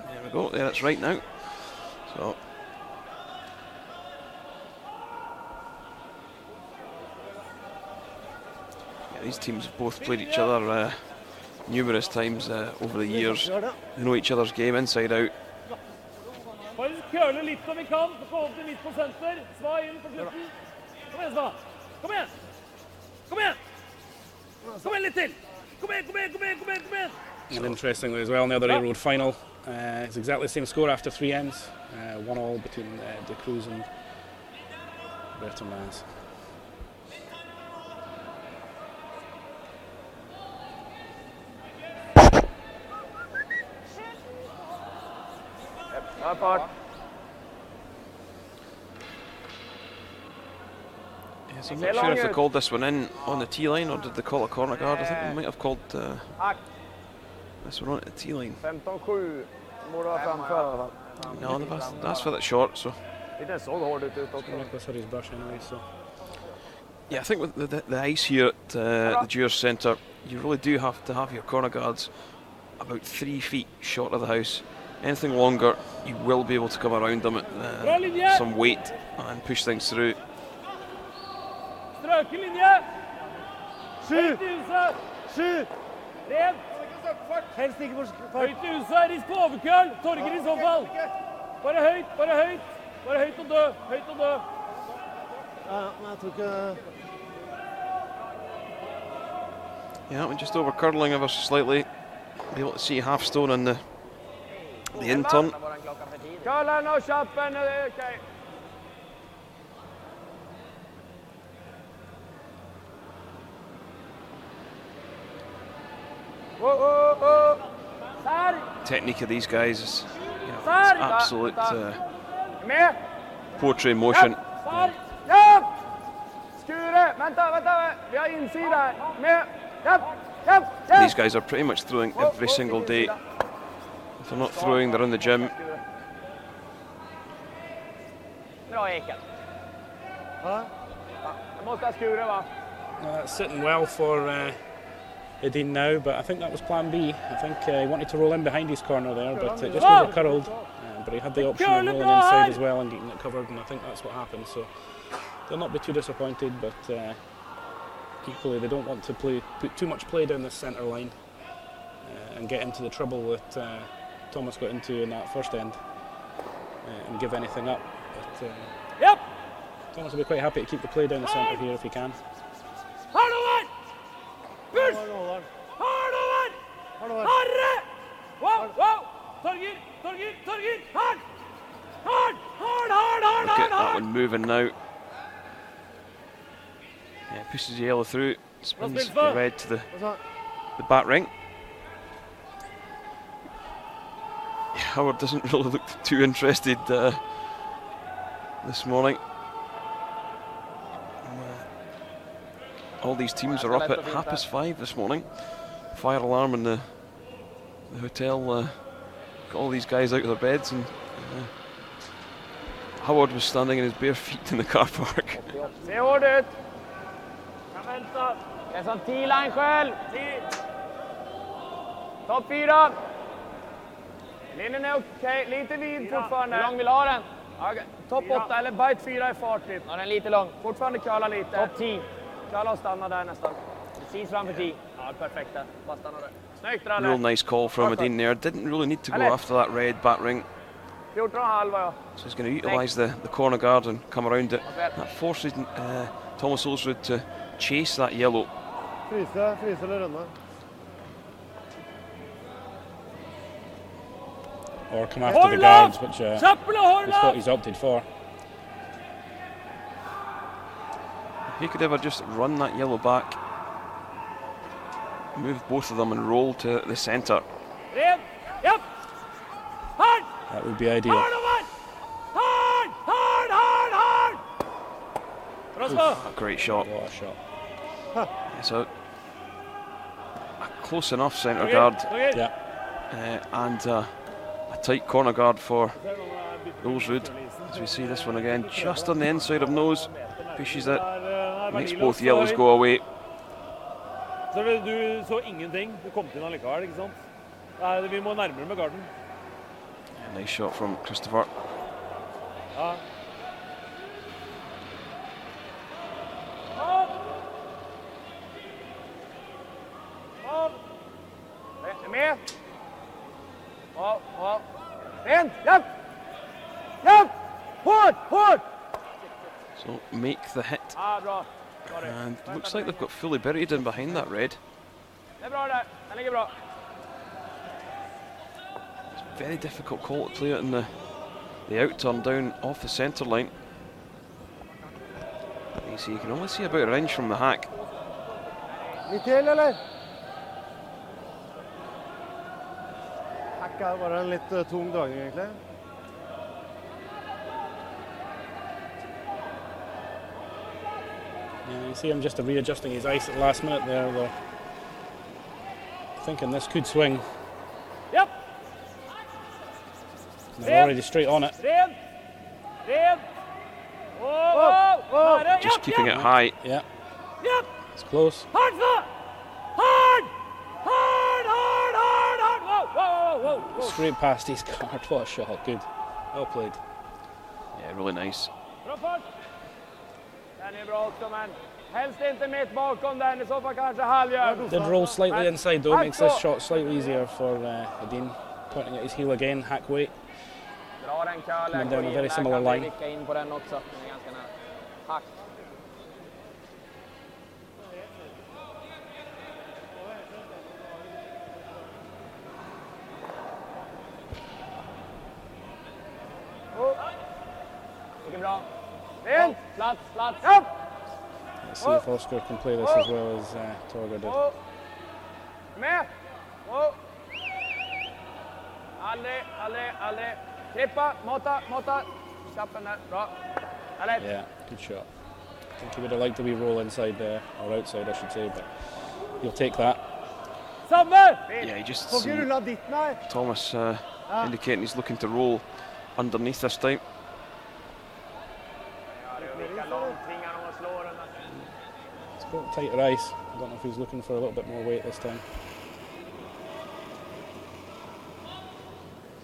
There we go, there it's right now. So yeah, these teams have both played each other numerous times over the years. They know each other's game inside out. Bare køle litt om vi kan, få opp til midt på senter. Sva inn på slutten. Kom igjen, Sva. Kom igjen! Kom igjen! Kom igjen litt til! Kom igjen, kom igjen, kom igjen, kom igjen, kom igjen! And interestingly as well, in the other A-Road final, it's exactly the same score after 3 ends. 1-1 between De Cruz and Bertomans. Apart. Yes, I'm not sure if they called this one in on the tee line or did they call a corner guard. I think they might have called this one on the tee line. 15-7 borde vara framför i alla fall. No, that's for that short. So Det såg hård ut också. Nicholas had his brush anyway, so. yeah, I think with the ice here at the Jewers Centre, you really do have to have your corner guards about 3 feet short of the house. Anything longer, you will be able to come around them at some weight and push things through. Strøken linje! 7! Høyt i huset! 7! Rent! Helst ikke på fart. Høyt i huset! Risk på overkøl! Torger i så fall! Bare høyt, bare høyt! Bare høyt og dø! Høyt og dø! Ja, men jeg tror ikke... Yeah, we're just over curling ever so slightly. Be able to see half stone on the in turn. Curlen och chappen, okej. Technique of these guys is, you know, it's absolute poetry in motion. Japp! Skure! Vänta! Vi har insida här. Med! Japp! These guys are pretty much throwing every single day. If they're not throwing, they're in the gym. Bra Eken. Jag måste ha skure, va? That's sitting well for Edin now, but I think that was plan B. I think he wanted to roll in behind his corner there, but it just over-curled. But he had the option of rolling inside as well and getting it covered, and I think that's what happened. So they'll not be too disappointed, but equally they don't want to put too much play down the centre line and get into the trouble that Thomas got into in that first end and give anything up. But Thomas will be quite happy to keep the play down the centre here if he can. Hard over! Push! Hard over! Harre! Wow! Torger! Hard! Look at that one moving now. Yeah, pushes the yellow through, spins the red to the back ring. Yeah, Howard doesn't really look too interested this morning. All these teams are up at 5:30 this morning. Fire alarm in the hotel got all these guys out of their beds, and Howard was standing in his bare feet in the car park. Se hård ut. Det är som T-line själv. Topp 4. Linjen är okej. Lite vid fortfarande. Hur lång vill ha den? Topp 8 eller bite 4 är fartigt. Ja, den är lite lång. Fortfarande curla lite. Topp 10. Curla och stanna där nästan. Precis framför 10. Ja, perfekt där. Bara stanna där. Snyggt, Ralle. Real nice call from Edin there. Didn't really need to go after that red back ring. 14,5 ja. So he's going to utilise the corner guard and come around it. That forces Thomas Ulsrud to chase that yellow. Fryse eller rønne. Or come after the guards, which is what he's opted for. He could ever just run that yellow back, move both of them and roll to the centre. Yep. Hard. That would be ideal. Hard. A great shot. What a shot. So a close enough centre guard Yeah. and a tight corner guard for Ulsrud. As we see this one again, just on the inside of nose, pushes it, makes both yellows go away. Så du så ingenting, du kom til allikevel, ikke sant? Nei, vi må nærmere med garden. Nice shot from Christopher. Ja. Med. Rent, japp. Hård. So make the hit. Bra. And looks like they've got fully buried in behind that red. Det bra där, den ligger bra. It's a very difficult call to play it in the outturn down off the centre line. You see, you can only see about an inch from the hack. Litt til, eller? Hakka var en litt tung dragning, egentlig. Yeah, you see him just readjusting his ice at the last minute there. Though. Thinking this could swing. Yep. They're already straight on it. Ren. Just keeping it high. Yeah, Yep. it's close. Hard. Whoa. Straight past his guard. What a shot. Good. Well played. Yeah, really nice. Bra fart. Den är bra också, men helst inte mitt bakom den, i så fall kanske halvgör. Did roll slightly inside though, makes this shot slightly easier for Edin. Pointing at his heel again, hack weight. Dra den Kalle, Men down a very similar line. vicka in på den också. Den är ganska nära. Hack. Mycket bra. Rent! Plats! Upp! Let's see if Oscar can play this as well as Torger did. Med! Aldrig. Klippa, måtta. Skappen där, bra. Eller? Yeah, good shot. I think he would have liked a wee roll inside or outside, I should say, but he'll take that. Samme! Yeah, you just Får ikke see rulla ditt, nei. Thomas indicating he's looking to roll underneath this time. It's got tighter ice. I don't know if he's looking for a little bit more weight this time.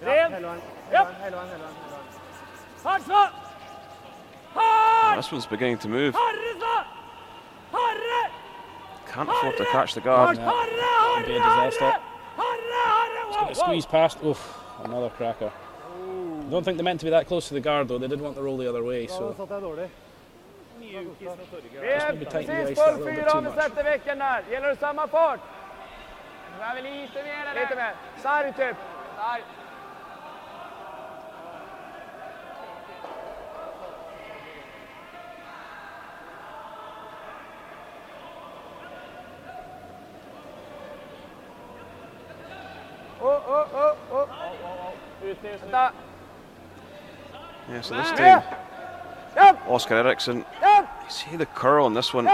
Ren. Hele veien. Hard, så! This one's beginning to move. Harre, så! Harre! Can't afford to catch the guard. Yeah, that would be a disaster. Harre! It's going to squeeze past. Oof, another cracker. I don't think they're meant to be that close to the guard though. They did want to roll the other way, Da so satt jeg dårlig. maybe tighten the ice Precis a för little bit 4 too om vi much. sätter veckan där. Gäller det samma fart? Nu är vi lite mer eller? Lite mer. Sarg typ. Sarg. Vänta. Yeah, so this time, Oscar Eriksson, you see the curl on this one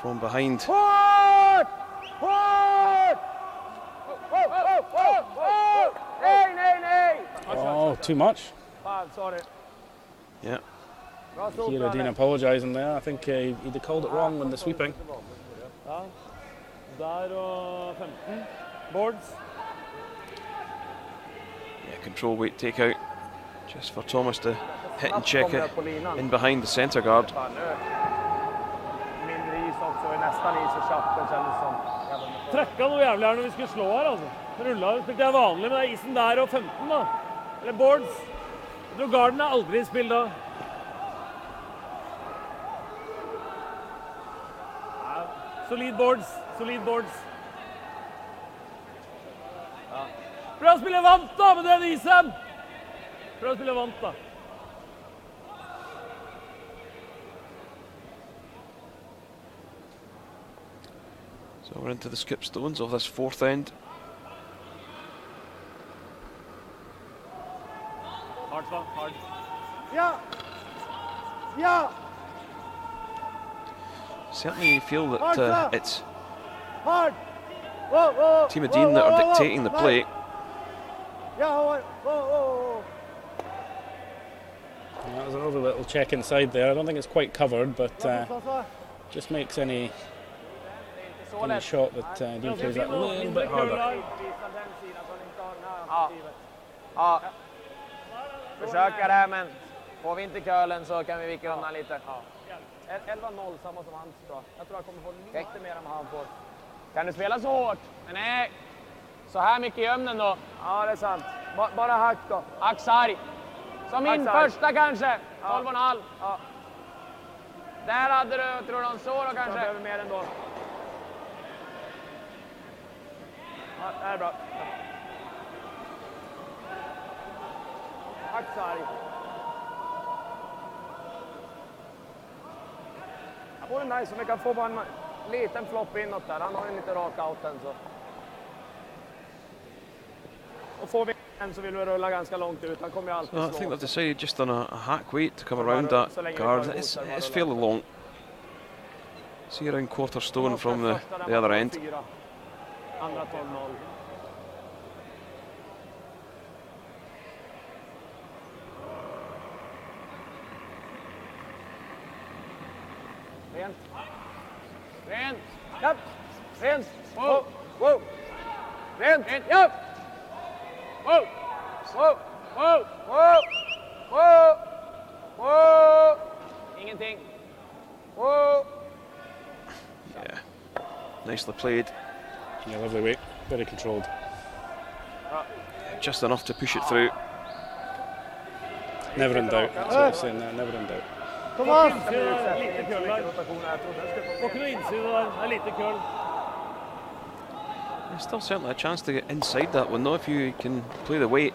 from behind. Hårt! Nej! Oh, too much. Fan, sorry. Yeah, Bra stort, Here, Edin apologising there. I think he'd have called it wrong when the sweeping. Ja. Der og 15. Boards. yeah, control weight takeout. Just for Thomas to hit and check it in behind the centre guard. Fan, nu. Mindre is också, i nästan is i chappen kändes som. Trekka noe jævlig her når vi skulle slå her, altså. Rulla, spilte jeg vanlig med den isen der og 15 da. Eller boards. Jeg tror garden er aldri i spill da. Ja, solid boards, solid boards. Ja. Prøv å spille vant da med den isen! Prøv å spille vant da. So we're into the skip stones of this fourth end. Hard, Svan, hard. Ja! Ja! Certainly you feel that it's Hard! Whoa, whoa, Team Edin that are dictating the play. Yeah, Howard. Whoa, whoa, whoa. Yeah, there's another little check inside there. I don't think it's quite covered, but just makes any shot that Edin plays that a little bit harder. Ja. Försöker här, men får vi inte curlen så kan vi vika undan lite. 11-0, samma som hans då. Jag tror jag kommer få lite mer än vad han får. Kan du spela så hårt? Men nej. Så här mycket i ömnen då. Ja, det är sant. Bara hack då. Axarg. Som min första kanske. 12,5. Ja. Där hade du, tror du, en så då kanske? Jag behöver mer ändå. Ja, det är bra. Axarg. Det vore nice om vi kan få bara en liten flopp inåt där. Han har ju lite rak outen så. Och får vi en så vill vi rulla ganska långt ut. Han kommer ju alltid slå. I think they've decided just on a hack weight to come around that guard. It's fairly long. See around quarter stone from the other end. Andra 12-0. Rent. Rent. Japp. Rent. Wow. Wow. Rent. Japp. Wow. Wow. Wow. Wow. Wow. Wow. Ingenting. Wow. Yeah. Nicely played. Yeah, lovely weight. Very controlled. Just enough to push it through. Never in doubt. That's what I'm saying there. Never in doubt. Kom on! Lite kul där. Och nu insidan där, en lite kul. There's still certainly a chance to get inside that one though if you can play the weight.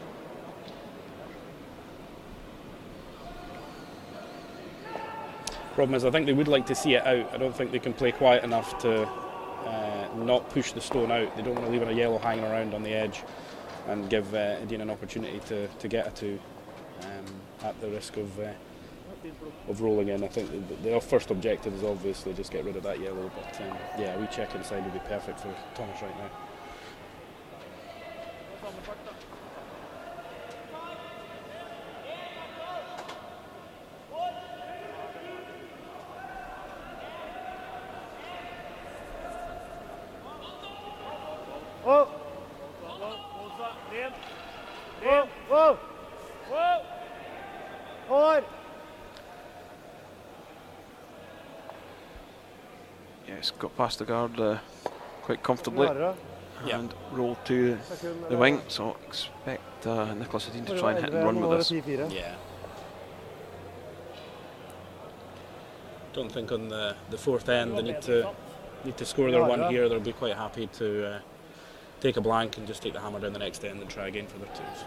Problem is, I think they would like to see it out. I don't think they can play quiet enough to not push the stone out. They don't want to leave a yellow hanging around on the edge and give Edin an opportunity to get a two at the risk of rolling in. I think their first objective is obviously just get rid of that yellow, but yeah, we check inside would be perfect for Thomas right now. Whoa! Whoa! Whoa! Whoa! Howard! Yes, got past the guard quite comfortably and rolled to the wing, so expect Nicholas Edin to try and hit and run with this. Yeah. Don't think on the fourth end they need to score their one here. They'll be quite happy to take a blank and just take the hammer down the next end and try again for their twos.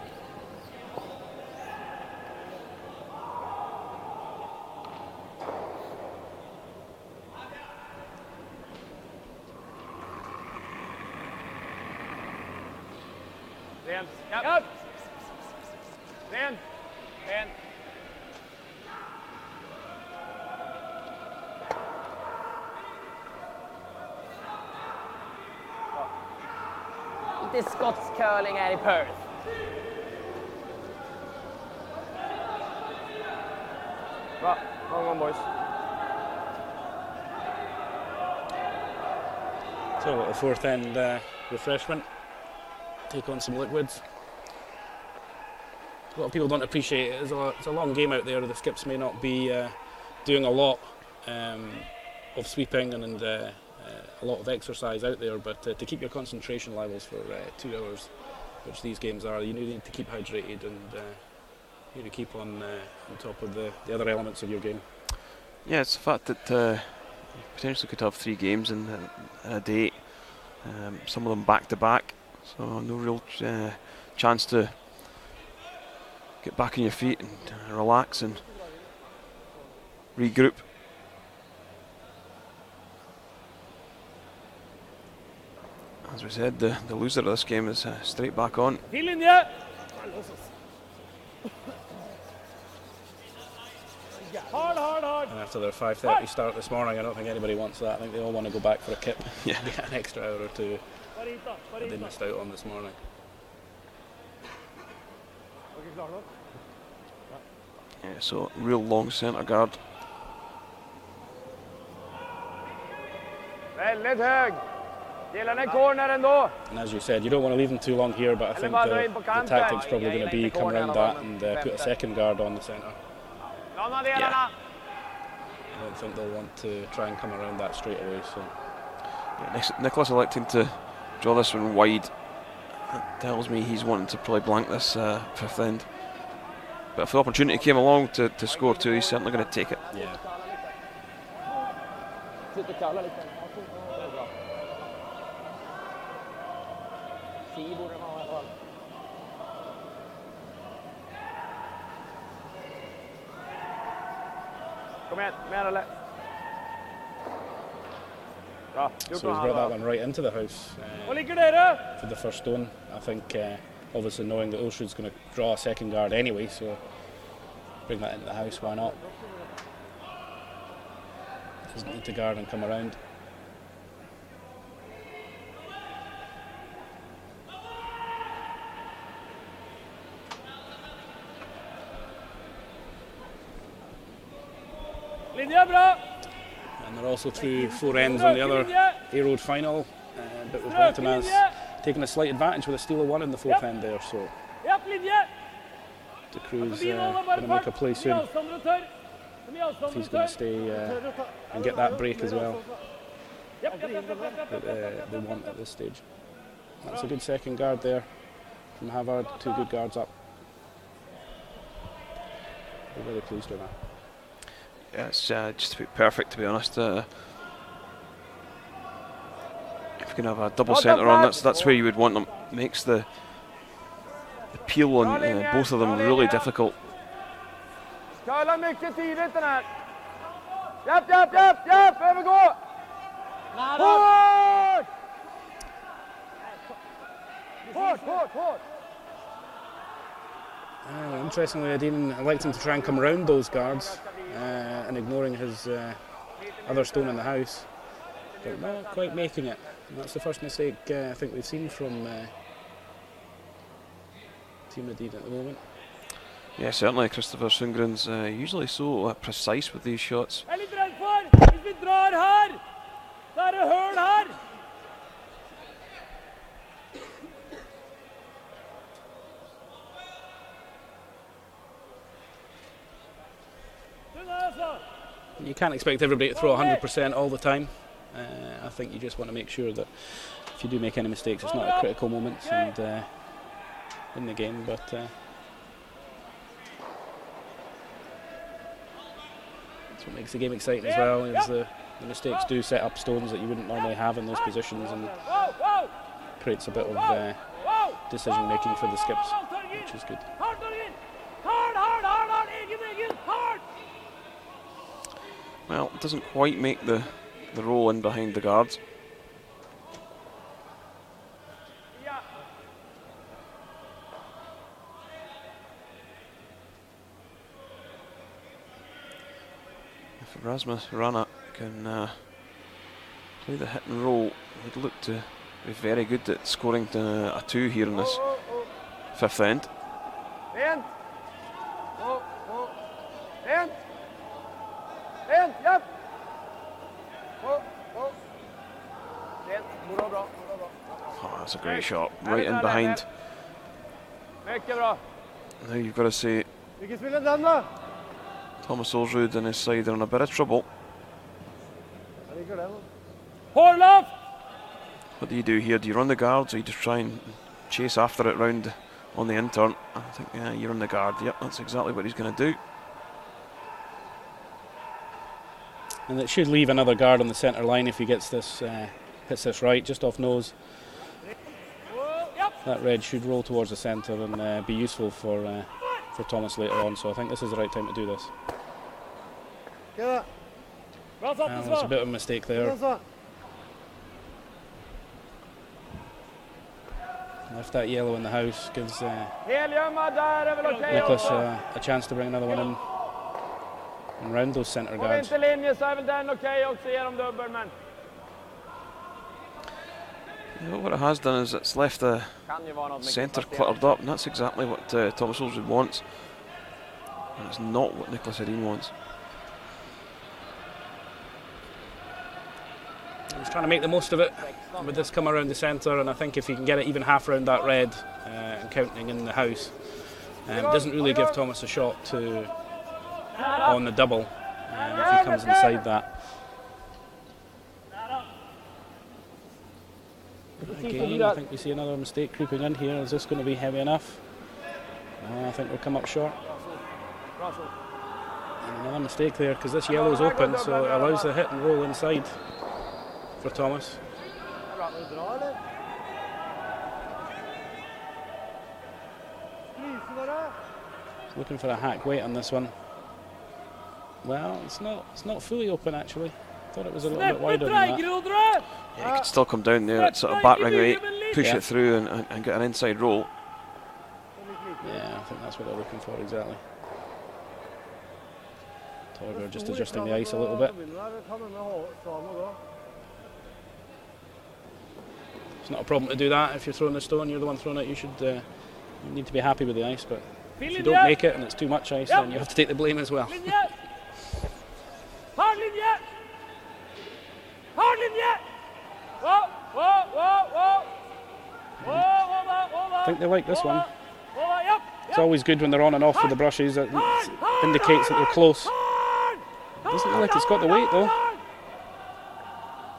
Rent. Japp. Rent. Rent. Lite skotsk curling här i Perth. Bra. Hold on, boys. So a little fourth end refreshment. Take on some liquids. A lot of people don't appreciate it. It's a long game out there. The skips may not be doing a lot of sweeping and a lot of exercise out there, but to keep your concentration levels for 2 hours which these games are. You need to keep hydrated and you need to keep on top of the other elements of your game. Yeah, it's the fact that potentially could have 3 games in a day, some of them back to back, so no real chance to get back on your feet and relax and regroup. As we said, the loser of this game is straight back on. Hard. And after their 5:30 start this morning, I don't think anybody wants that. I think they all want to go back for a kip, Yeah. get an extra hour or two that they missed out on this morning. Yeah, so real long centre guard. Väldigt hög. Gillar den cornern då. And as you said, you don't want to leave them too long here, but I think the tactic's probably going to be come around that and put a second guard on the centre. Yeah. I don't think they'll want to try and come around that straight away. So Yeah, Nicholas electing to draw this one wide. That tells me he's wanting to probably blank this 5th end. But if the opportunity came along to score 2, he's certainly going to take it. yeah. Kom igen, mer eller? Bra, So he's brought that one right into the house Hva ligger dere? for the first stone. I think obviously knowing that Ulsrud's going to draw a second guard anyway, so bring that into the house, why not? Doesn't need to guard and come around. Linje bra. And they're also through 4 ends on the other A-Road final, but with Martinez taking a slight advantage with a steal of 1 in the 4th end there, so Japp, linje. De Cruz going to make a play soon if he's going to stay and get that break as well that they want at this stage. That's a good second guard there from Havard, 2 good guards up. We're very pleased with that. Yeah, it's just about perfect, to be honest. If you can have a double centre on, that's where you would want them. Makes the peel on both of them really difficult. Curla mycket tidigt den här. Japp, övergå! Hårt! Interestingly, Edin electing to try and come around those guards and ignoring his other stone in the house, but not quite making it. And that's the first mistake I think we've seen from Team Edin at the moment. Yeah, certainly. Christopher Sundgren's usually so precise with these shots. Jeg er litt redd for. Hvis vi drar her, så er det høl her. You can't expect everybody to throw 100% all the time. I think you just want to make sure that if you do make any mistakes, it's not at critical moments and in the game. But that's what makes the game exciting as well. Is the mistakes do set up stones that you wouldn't normally have in those positions, and creates a bit of decision making for the skips, which is good. Hard. Egen, hard. Well, it doesn't quite make the roll in behind the guards. If Rasmus Rana can play the hit and roll, he'd look to be very good at scoring a 2 here in this 5th end. Rent, japp! Rent, bra. Oh, that's a great shot, right in behind. Mycket bra. Now you've got to say Vilken spiller den då? Thomas Ulsrud and his side are in a bit of trouble. Jag ligger den. Hårloft. What do you do here? Do you run the guards or you just try and chase after it round on the in-turn. I think you're on the guard. Yep, that's exactly what he's going to do. And it should leave another guard on the centre line if he gets this, hits this right, just off nose. That red should roll towards the centre and be useful for Thomas later on. So I think this is the right time to do this. There's a bit of a mistake there. Left that yellow in the house, gives Nicholas a chance to bring another one in and round those centre guards. What it has done is it's left the centre cluttered up, and that's exactly what Thomas Ulsrud wants. And it's not what Nicholas Edin wants. He's trying to make the most of it with this come around the centre, and I think if he can get it even half round that red and counting in the house, it doesn't really give Thomas a shot on the double if he comes inside that. Again, I think we see another mistake creeping in here. Is this going to be heavy enough? I think we'll come up short. And another mistake there, because this yellow is open, so it allows the hit and roll inside for Thomas. Looking for a hack weight on this one. Well, it's not fully open actually. Thought it was a little bit wider than that. Yeah, he could still come down there at sort of back ring rate, push it through and get an inside roll. Yeah, I think that's what they're looking for exactly. Torger just adjusting the ice a little bit. It's not a problem to do that. If you're throwing the stone, you're the one throwing it, you should you need to be happy with the ice, but if you don't make it and it's too much ice, then you have to take the blame as well. I think they like this one. It's always good when they're on and off with the brushes. It indicates that they're close. It doesn't look like it's got the weight though.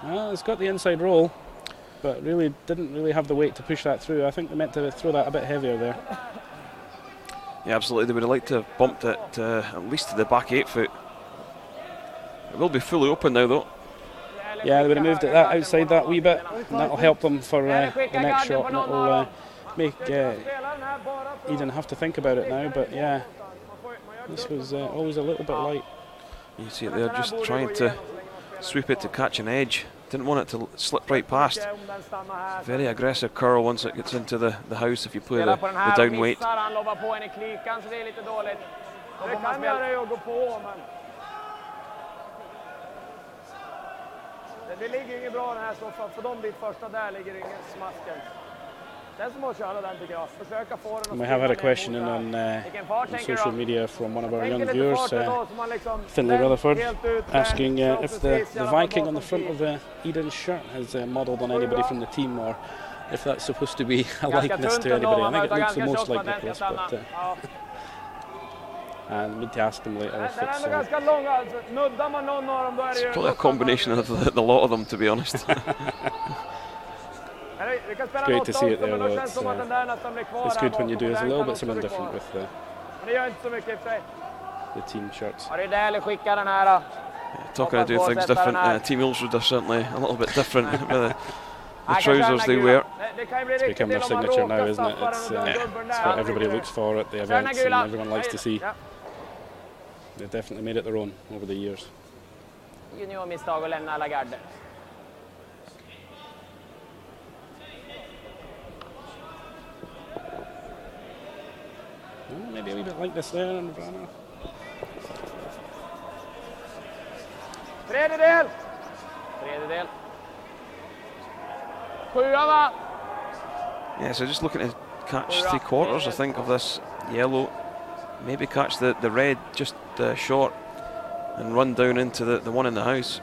Well, it's got the inside roll, but really didn't really have the weight to push that through. I think they meant to throw that a bit heavier there. Yeah, absolutely. They would have liked to have bumped it at least to the back 8 foot. It will be fully open now though. Yeah, they would have moved it outside that wee bit, and that'll help them for the next shot, and it'll make Edin have to think about it now. But yeah, this was always a little bit light. You see it there, just trying to sweep it to catch an edge. Didn't want it to slip right past. Very aggressive curl once it gets into the house if you play the down weight. Det ligger inget bra den här soffan, för de bit första där ligger ingen smasken. Den som måste köra den tycker jag. Försöka få den. We have had a question in on social media from one of our young viewers, Finlay Rutherford, asking if the Viking on the front of Edin's shirt has modelled on anybody from the team, or if that's supposed to be a likeness to anybody. I think it looks the most like Nicholas, but and need to ask them later if it's probably a combination of the lot of them, to be honest. It's great to see it there though. It's good when you do a little bit something different with the team shirts. Yeah, talking to do things different, Team Ulsrud are certainly a little bit different with the trousers they wear. It's become their signature now, isn't it? It's what everybody looks for at the events and everyone likes to see. They've definitely made it their own over the years. Maybe a wee bit like this there and Vrana. Tredjedel. Yeah, so just looking to catch 3/4, I think, of this yellow. Maybe catch the red just short and run down into the one in the house.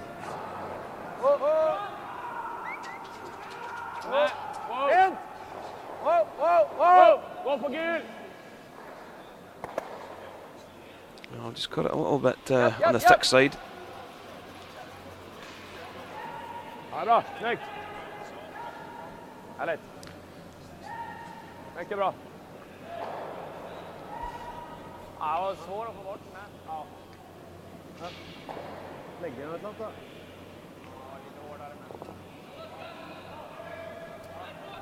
I'll just cut it a little bit on the thick side. Mycket bra. Ja, det var svårt att få bort den här. Ja. Lägger den ett något då?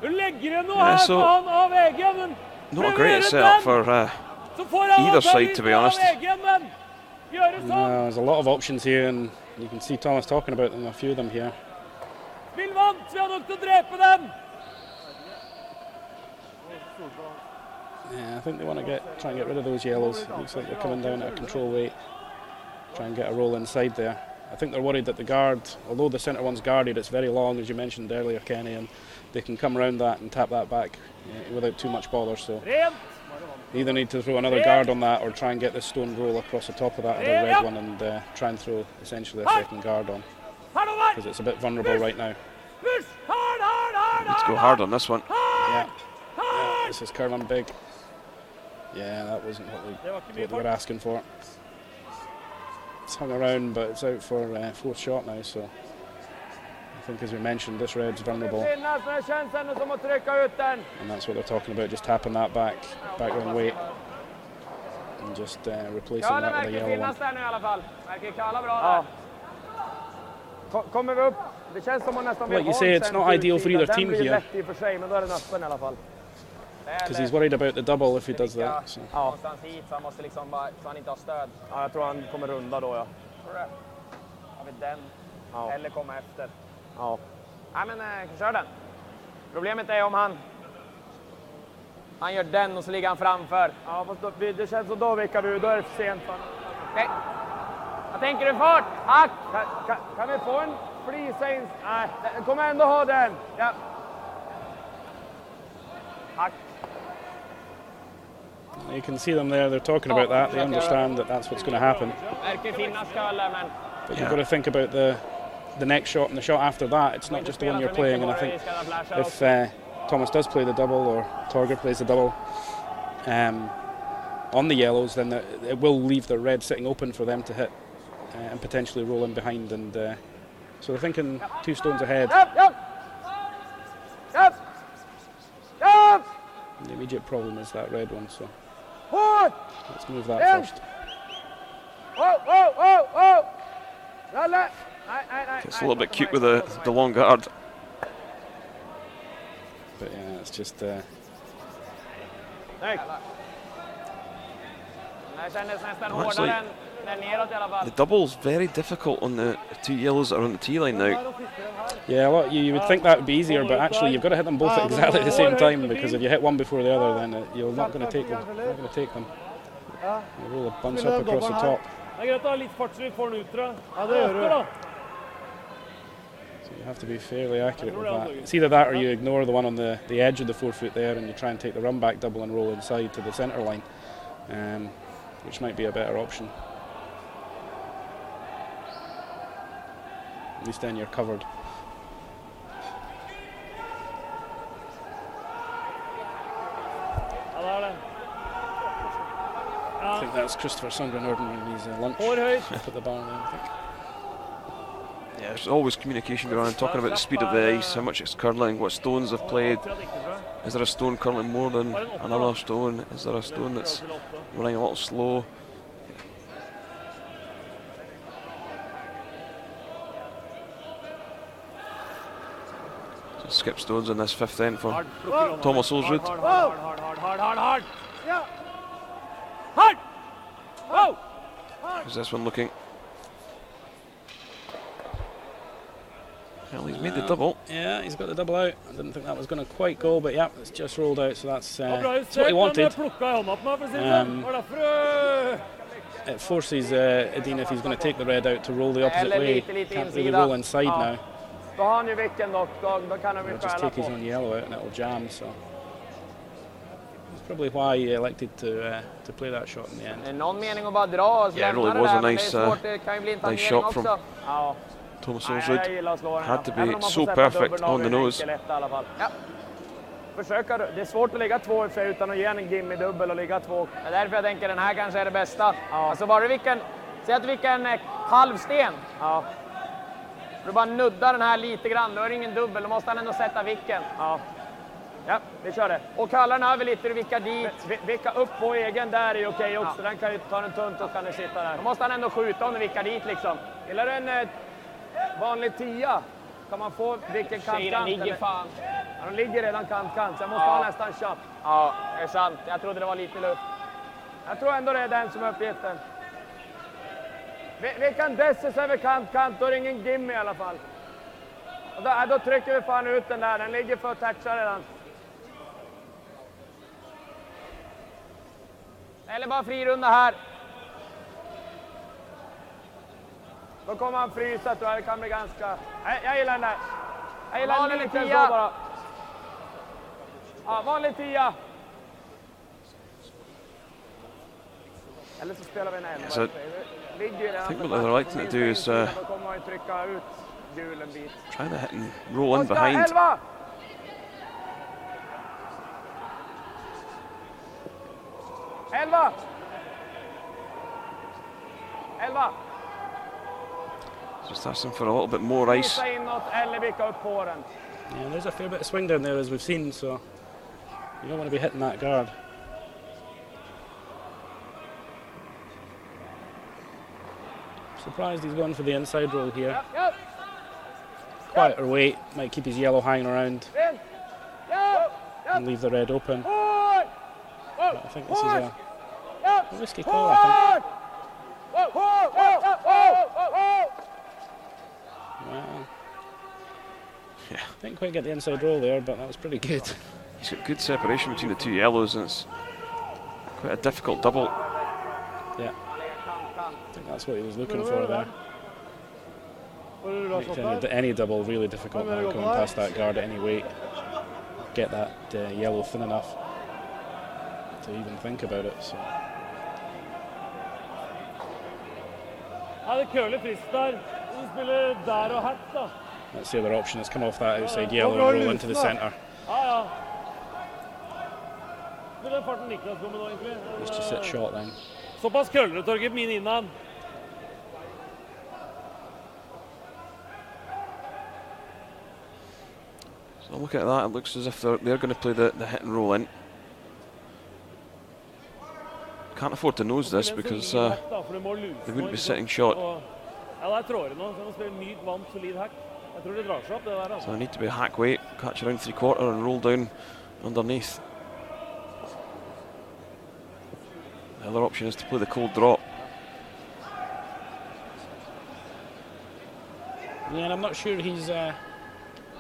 Du lägger den nog här så han av vägen. Men not a great setup for either side, to be honest. No, there's a lot of options here, and you can see Thomas talking about them, a few of them here. Spill vant, vi har nok til å drepe dem. Yeah, I think they want to try and get rid of those yellows. It looks like they're coming down at a control weight. Try and get a roll inside there. I think they're worried that the guard, although the centre one's guarded, it's very long, as you mentioned earlier, Kenny, and they can come around that and tap that back without too much bother. So they either need to throw another guard on that or try and get this stone roll across the top of that other red one and try and throw essentially a second guard on, because it's a bit vulnerable right now. Let's go hard on this one. Yeah, this is curling big. Yeah, that wasn't what they were asking for. It's hung around, but it's out for fourth shot now, so I think, as we mentioned, this red's vulnerable. And that's what they're talking about, just tapping that back on weight and just replacing that with a yellow one. Kommer vi upp? Det känns som man nästan Like you say, it's not ideal for either team here, because he's worried about the double if he does that. So. Ja, han måste liksom bara, så han inte har stöd. Ja, jag tror han kommer runda då, ja. Tror du det? Har vi den? Ja. Eller komma efter? Ja. Nej, men kör den. Problemet är om han gör den och så ligger han framför. Ja, fast då, det känns som då vickar du, då är det för sent. Okej. Vad tänker du fart? Hack! Kan vi få en flisa in? Nej, den kommer ändå ha den. Ja. Hack. You can see them there, they're talking about that, they understand that that's what's going to happen. But you've got to think about the next shot and the shot after that. It's not just the one you're playing, and I think if Thomas does play the double, or Torger plays the double on the yellows, then it will leave the red sitting open for them to hit and potentially roll in behind, and so they're thinking 2 stones ahead. The immediate problem is that red one, so let's move that first. It's a little bit cute with the long guard. But yeah, it's just... The double's very difficult on the 2 yellows that are on the tee line now. Yeah, well, you would think that would be easier, but actually you've got to hit them both at exactly the same time, because if you hit one before the other, then you're not going to take them. You're not going to take them. You roll a bunch up across the top. So you have to be fairly accurate with that. It's either that or you ignore the one on the edge of the 4 foot there, and you try and take the run back double and roll inside to the centre line, which might be a better option. At least then you're covered. I think that's Christopher Sundgren ordering his lunch at the bar now, I think. Yeah, there's always communication going on, talking about the speed of the ice, how much it's curling, what stones have played. Is there a stone curling more than another stone? Is there a stone that's running a little slow? So skip stones in this 5th end for Thomas Ulsrud. Hard. How's this one looking? Well, he's made the double. Yeah, he's got the double out. I didn't think that was going to quite go, but yeah, it's just rolled out, so that's what he wanted. It forces Edin, if he's going to take the red out, to roll the opposite way. Can't really roll inside now. He'll just take his own yellow out and it'll jam, so that's probably why he elected to play that shot in the end. Yeah, it really was a nice shot from Thomas Ulsrud. Had to be so perfect on the nose. Försöka, det är svårt att ligga 2 i utan att ge en gimme dubbel och ligga 2. Det är därför jag tänker den här kanske är det bästa. Alltså bara säg att du fick en halv sten. Ja. Du bara nuddar den här lite grann, då är det ingen dubbel, då måste han ändå sätta vicken. Ja. Ja, vi kör det. Och kalla den över lite och vicka dit. Vicka upp på egen där är okej också. Ja. Den kan ju ta den tunt och kan den sitta där. Då måste han ändå skjuta om den vickar dit liksom. Gillar du en vanlig 10? Kan man få vilken kant? Den ligger fan. Ja, den ligger redan kant. Så jag måste ha nästan köp. Ja, det är sant. Jag trodde det var lite luft. Jag tror ändå det är den som är uppgiften. Vi kan desses över kant. Då är det ingen gimme i alla fall. Och då trycker vi fan ut den där. Den ligger för att toucha redan. Eller bara frirunda här. Då kommer han frysa tror jag. Det kan bli ganska... Nej, jag gillar den där. Jag gillar den lite så bara. Ja, vanlig 10. Eller så spelar vi en 11. So, I think what they're likely to do is try to hit and roll in behind. 11! Just asking for a little bit more ice. Yeah, there's a fair bit of swing down there as we've seen, so you don't want to be hitting that guard. Surprised he's gone for the inside roll here. Quieter weight, might keep his yellow hanging around and leave the red open. But I think this is a risky call, I think. Well, yeah. Didn't quite get the inside roll there, but that was pretty good. He's got good separation between the two yellows, and it's quite a difficult double. Yeah, I think that's what he was looking for there. Makes any double really difficult now, coming past that guard at any weight. Get that yellow thin enough to even think about it. So. That's the other option, has come off that outside yellow and roll into the centre. He's just sit short then. Såpass køllere, Torget, min innan. So looking at that, it looks as if they're going to play the hit and roll in. Can't afford to nose this because they wouldn't be sitting short. So they need to be hack weight, catch around 3/4 and roll down underneath. The other option is to play the cold drop. Yeah, and I'm not sure he's...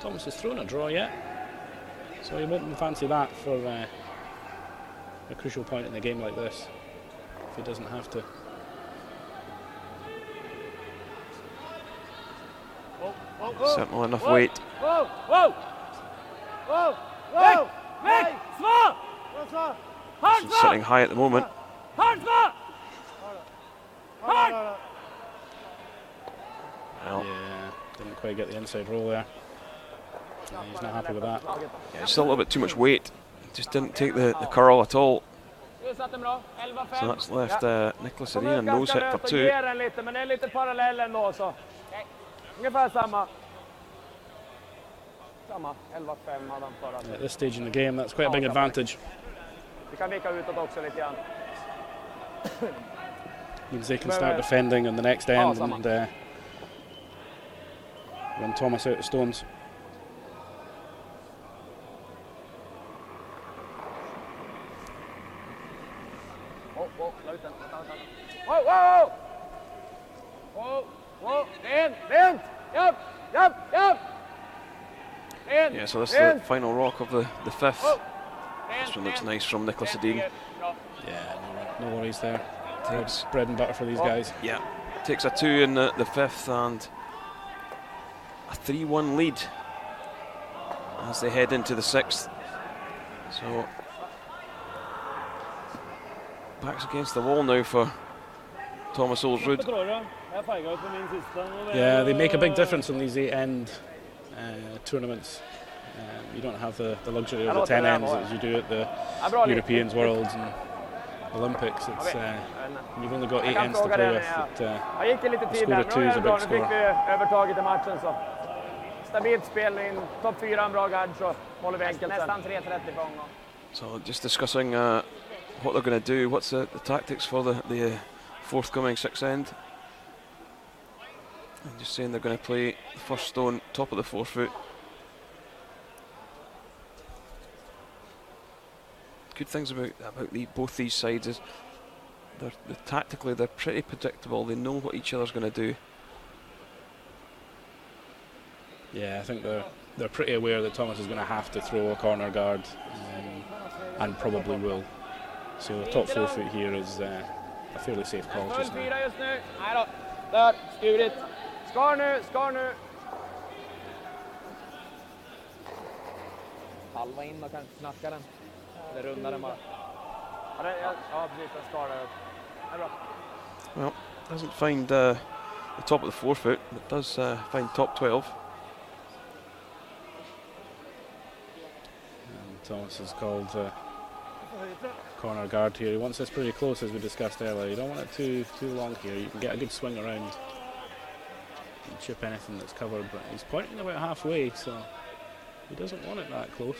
Thomas has thrown a draw yet, so he won't fancy that for a crucial point in a game like this, if he doesn't have to. Certainly enough weight. She's sitting high at the moment. Well, yeah, didn't quite get the inside roll there. Yeah, he's not happy with that. Yeah, it's still a little bit too much weight. Just didn't take the curl at all. So that's left Nicholas Edin a nose hit for 2. At this stage in the game, that's quite a big advantage. Means they can start defending on the next end and run Thomas out of stones. Yeah, so this is the final rock of the 5th. This one looks nice from Nicholas Edin. Yeah, no worries there. It's bread and butter for these guys. Yeah, takes a 2 in the 5th and a 3-1 lead as they head into the 6th. So backs against the wall now for Thomas Ulsrud. Yeah, they make a big difference in these 8-end tournaments. You don't have the luxury of the 10 ends as you do at the Europeans, Worlds and Olympics. It's you've only got 8 ends to play with. The score of 2 is a big score. stabilt spel in topp 4 en bra guard så håller vi enkelt. Nästan 3.30 på omgång. So just discussing what they're going to do. What's the tactics for the forthcoming sixth end? And just saying they're going to play the first stone, top of the forefoot. Good things about both these sides is tactically they're pretty predictable. They know what each other's going to do. Yeah, I think they're pretty aware that Thomas is going to have to throw a corner guard, and probably will. So the top forefoot here is a fairly safe call just now. Just nu. Nej då. Där, skurit. Skar nu. Halva in och kanske knacka den. Eller runda den bara. Ja, precis. Den skar det. Det är bra. Well, doesn't find the top of the forefoot, but does find top 12. And Thomas has called corner guard here. He wants this pretty close, as we discussed earlier. You don't want it too long here. You can get a good swing around and chip anything that's covered, but he's pointing about halfway, so he doesn't want it that close.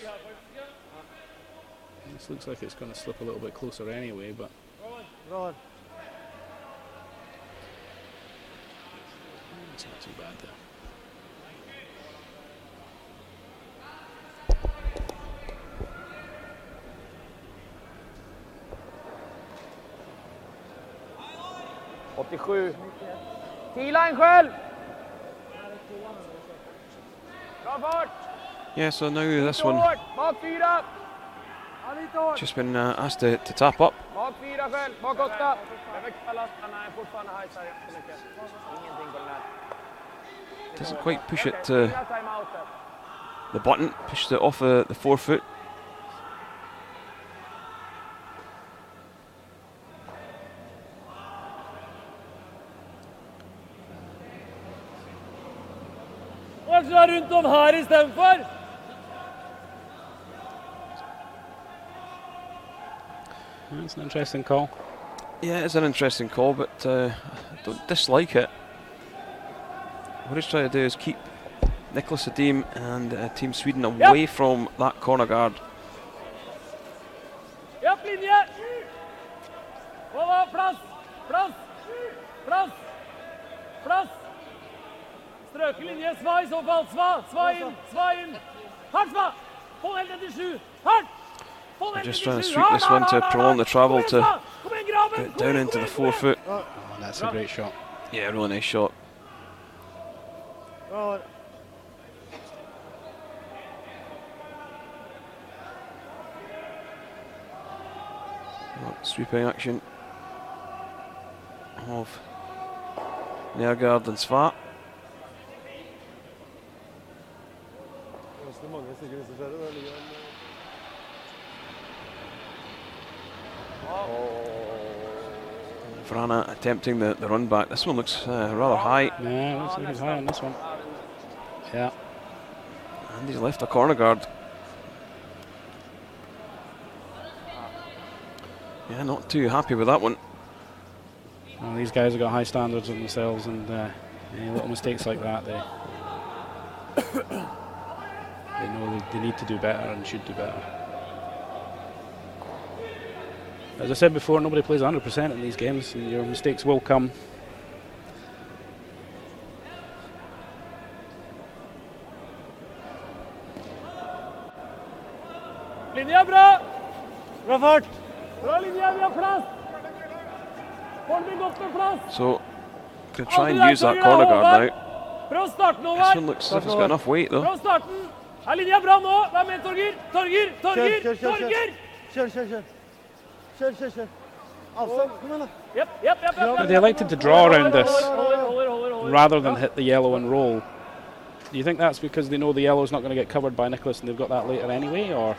This looks like it's going to slip a little bit closer anyway, but it's not too bad there. T-line själv! Bra fart! Yeah, so now this one Bak 4! just been asked to tap up. Bak 4 själv, bak 8. Behöver kallas, han är fortfarande hajsar jättemycket. Ingenting på den här. Doesn't quite push it to the button, pushed it off the forefoot. Kanskje rundt om her istedenfor? That's an interesting call. Yeah, it's an interesting call, but I don't dislike it. What he's trying to do is keep Nicholas Edin and Team Sweden away from that corner guard. Japp, linje! Plass! Strøke linje, sva i så fall, sva inn! Hardt sva! Hold helt ned til 7, hardt! They're just trying to sweep this one to prolong the travel to get down into the forefoot. Oh, that's a great shot. Yeah, really nice shot. Sweeping action of Nergard and Svart. Vrana attempting the run back. This one looks rather high. Yeah, looks like he's high on this one. Yeah. And he's left a corner guard. Yeah, not too happy with that one. Well, these guys have got high standards of themselves, and any little mistakes like that, they know they need to do better and should do better. As I said before, nobody plays 100% in these games, and your mistakes will come. Linje bra! Bra fart! Bra linje, vi har plass! Hold meg godt med plass! So, can try and use that corner guard now. Bra starten, This Håvard! one looks as if it's got enough weight though. Bra starten! Er linja bra nå? Vær med, Torgir! Torgir! Kjør. Avstand, kom igjen da. Yep. They elected to draw around this Hold it. rather than hit the yellow and roll. Do you think that's because they know the yellow's not going to get covered by Nicholas and they've got that later anyway, or?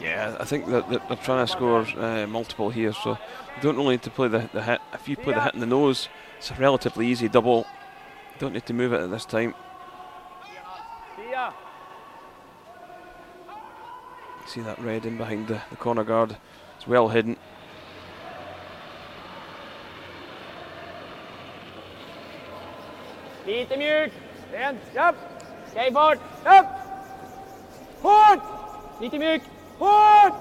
Yeah, I think that they're trying to score multiple here, so you don't really need to play the hit. If you play the hit in the nose, it's a relatively easy double. Don't need to move it at this time. See that red in behind the corner guard. It's well hidden. Lite mjukt. Rent. Japp. Okej, fart! Upp! Hårt! Lite mjuk! Hårt!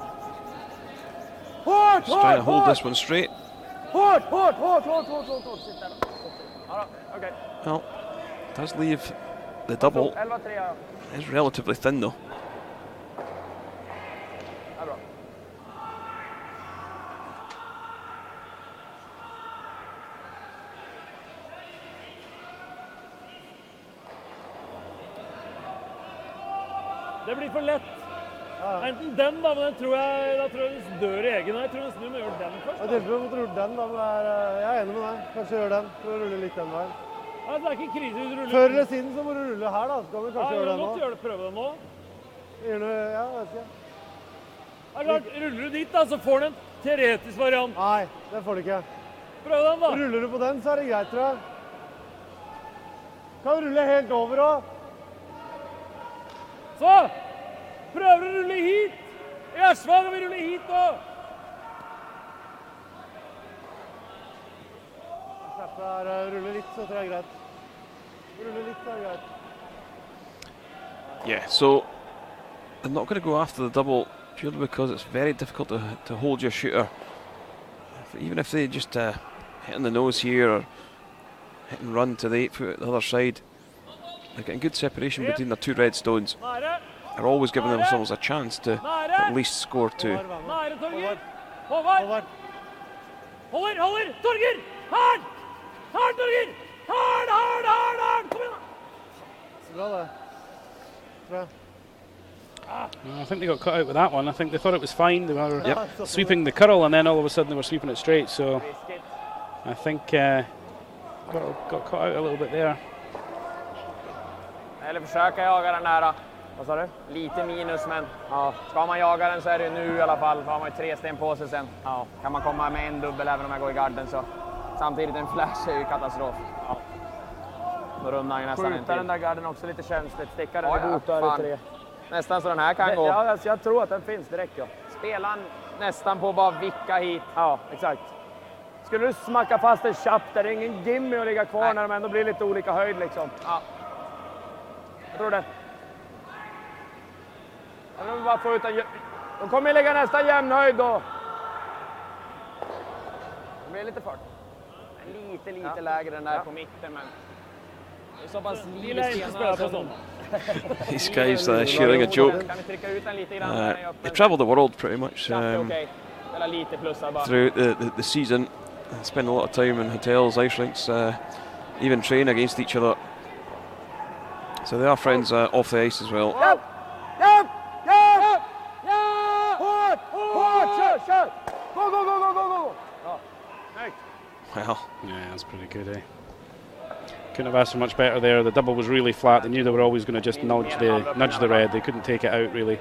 Hårt! Just trying to hold this one straight. Hårt! Sitt där. Ja, okej. Well, does leave the double. 11-3, ja. Is relatively thin though. Ja, bra. Det blir for lett. Enten den, da, men da tror jeg den dør i egen. Jeg tror nesten du må gjøre den først. Jeg tenkte vi måtte rulle den, da, men jeg er enig med deg. Kanskje gjøre den. Prøv å rulle litt den veien. Ja, det er ikke krise hvis du ruller. Før eller siden så må du rulle her, da. Så kan vi kanskje gjøre den nå. Gjøre det, prøve den nå. Gjør det, ja, jeg vet ikke. Ja, klart, ruller du dit da, så får du en teoretisk variant. Nei, det får du ikke. Prøv den da. Ruller du på den, så er det greit, tror jeg. Kan rulle helt over også. Så! Prøver å rulle hit. I Ersvang vil vi rulle hit nå. Slapp der, rulle litt, så tror jeg er greit. Rulle litt, så er det greit. Yeah, so they're not going to go after the double purely because it's very difficult to hold your shooter. Even if they just hit on the nose here or hit and run to the 8 foot at the other side, they're getting good separation between the two red stones. They're always giving themselves a chance to at least score 2. Nære, Torger. Håvard. Holder. Torger! Hard! Torger! Hard! Kom igjen da! Så bra det. Tror jeg. I think they got cut out with that one. I think they thought it was fine. They were sweeping the curl, and then all of a sudden they were sweeping it straight. So I think got caught out a little bit there. Eller försöka jaga den där. Vad sa du? Lite minus, men ja, ska man jaga den så är det nu i alla fall. För har man ju 3 sten på sig sen. Ja, kan man komma med en dubbel även om jag går i garden så. Samtidigt en flash är ju katastrof. Ja. Då rundar jag nästan inte. Den där garden också lite känsligt. Sticka den i botar i 3. Nästan så den här kan gå. Ja, alltså, jag tror att den finns direkt. Ja. Spelar nästan på bara vicka hit. Ja, exakt. Skulle du smacka fast en chapp där, det är ingen gimme att ligga kvar när de ändå blir lite olika höjd liksom. Ja. Jag tror det. Jag vill bara få ut en... De kommer lägga nästan jämn höjd då. Det blir lite fart. Lite lägre den där på mitten, men... Det är så pass lite senare. These guys sharing a joke. They travel the world pretty much throughout the season. They spend a lot of time in hotels, ice rinks, even train against each other. So they are friends off the ice as well. Kör! Go! Well, Yeah, that's pretty good, eh? Couldn't have asked for much better there. The double was really flat. They knew they were always going to just nudge the red. They couldn't take it out really.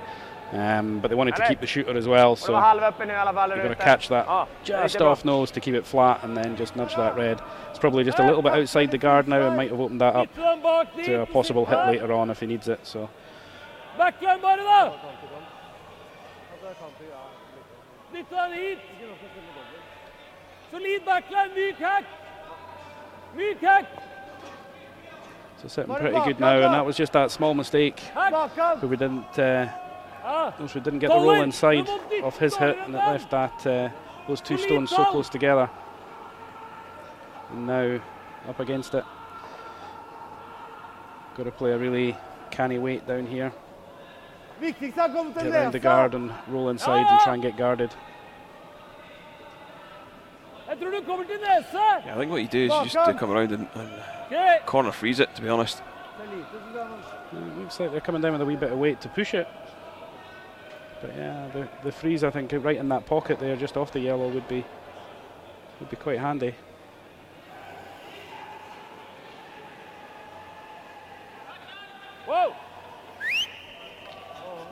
But they wanted to keep the shooter as well, so they've got to catch that just off nose to keep it flat and then just nudge that red. It's probably just a little bit outside the guard now and might have opened that up to a possible hit later on if he needs it. So. Backline bare da! Litt av hit! Solid backline, myk hack! So sitting pretty good now, and that was just that small mistake where we didn't get the roll inside of his hit, and it left that those two stones so close together. And now up against it. Got to play a really canny weight down here. Get around the guard and roll inside and try and get guarded. yeah, I think what you do is you just come around and corner freeze it, to be honest. It looks like they're coming down with a wee bit of weight to push it. But yeah, the freeze, I think, right in that pocket there, just off the yellow, would be quite handy. Whoa!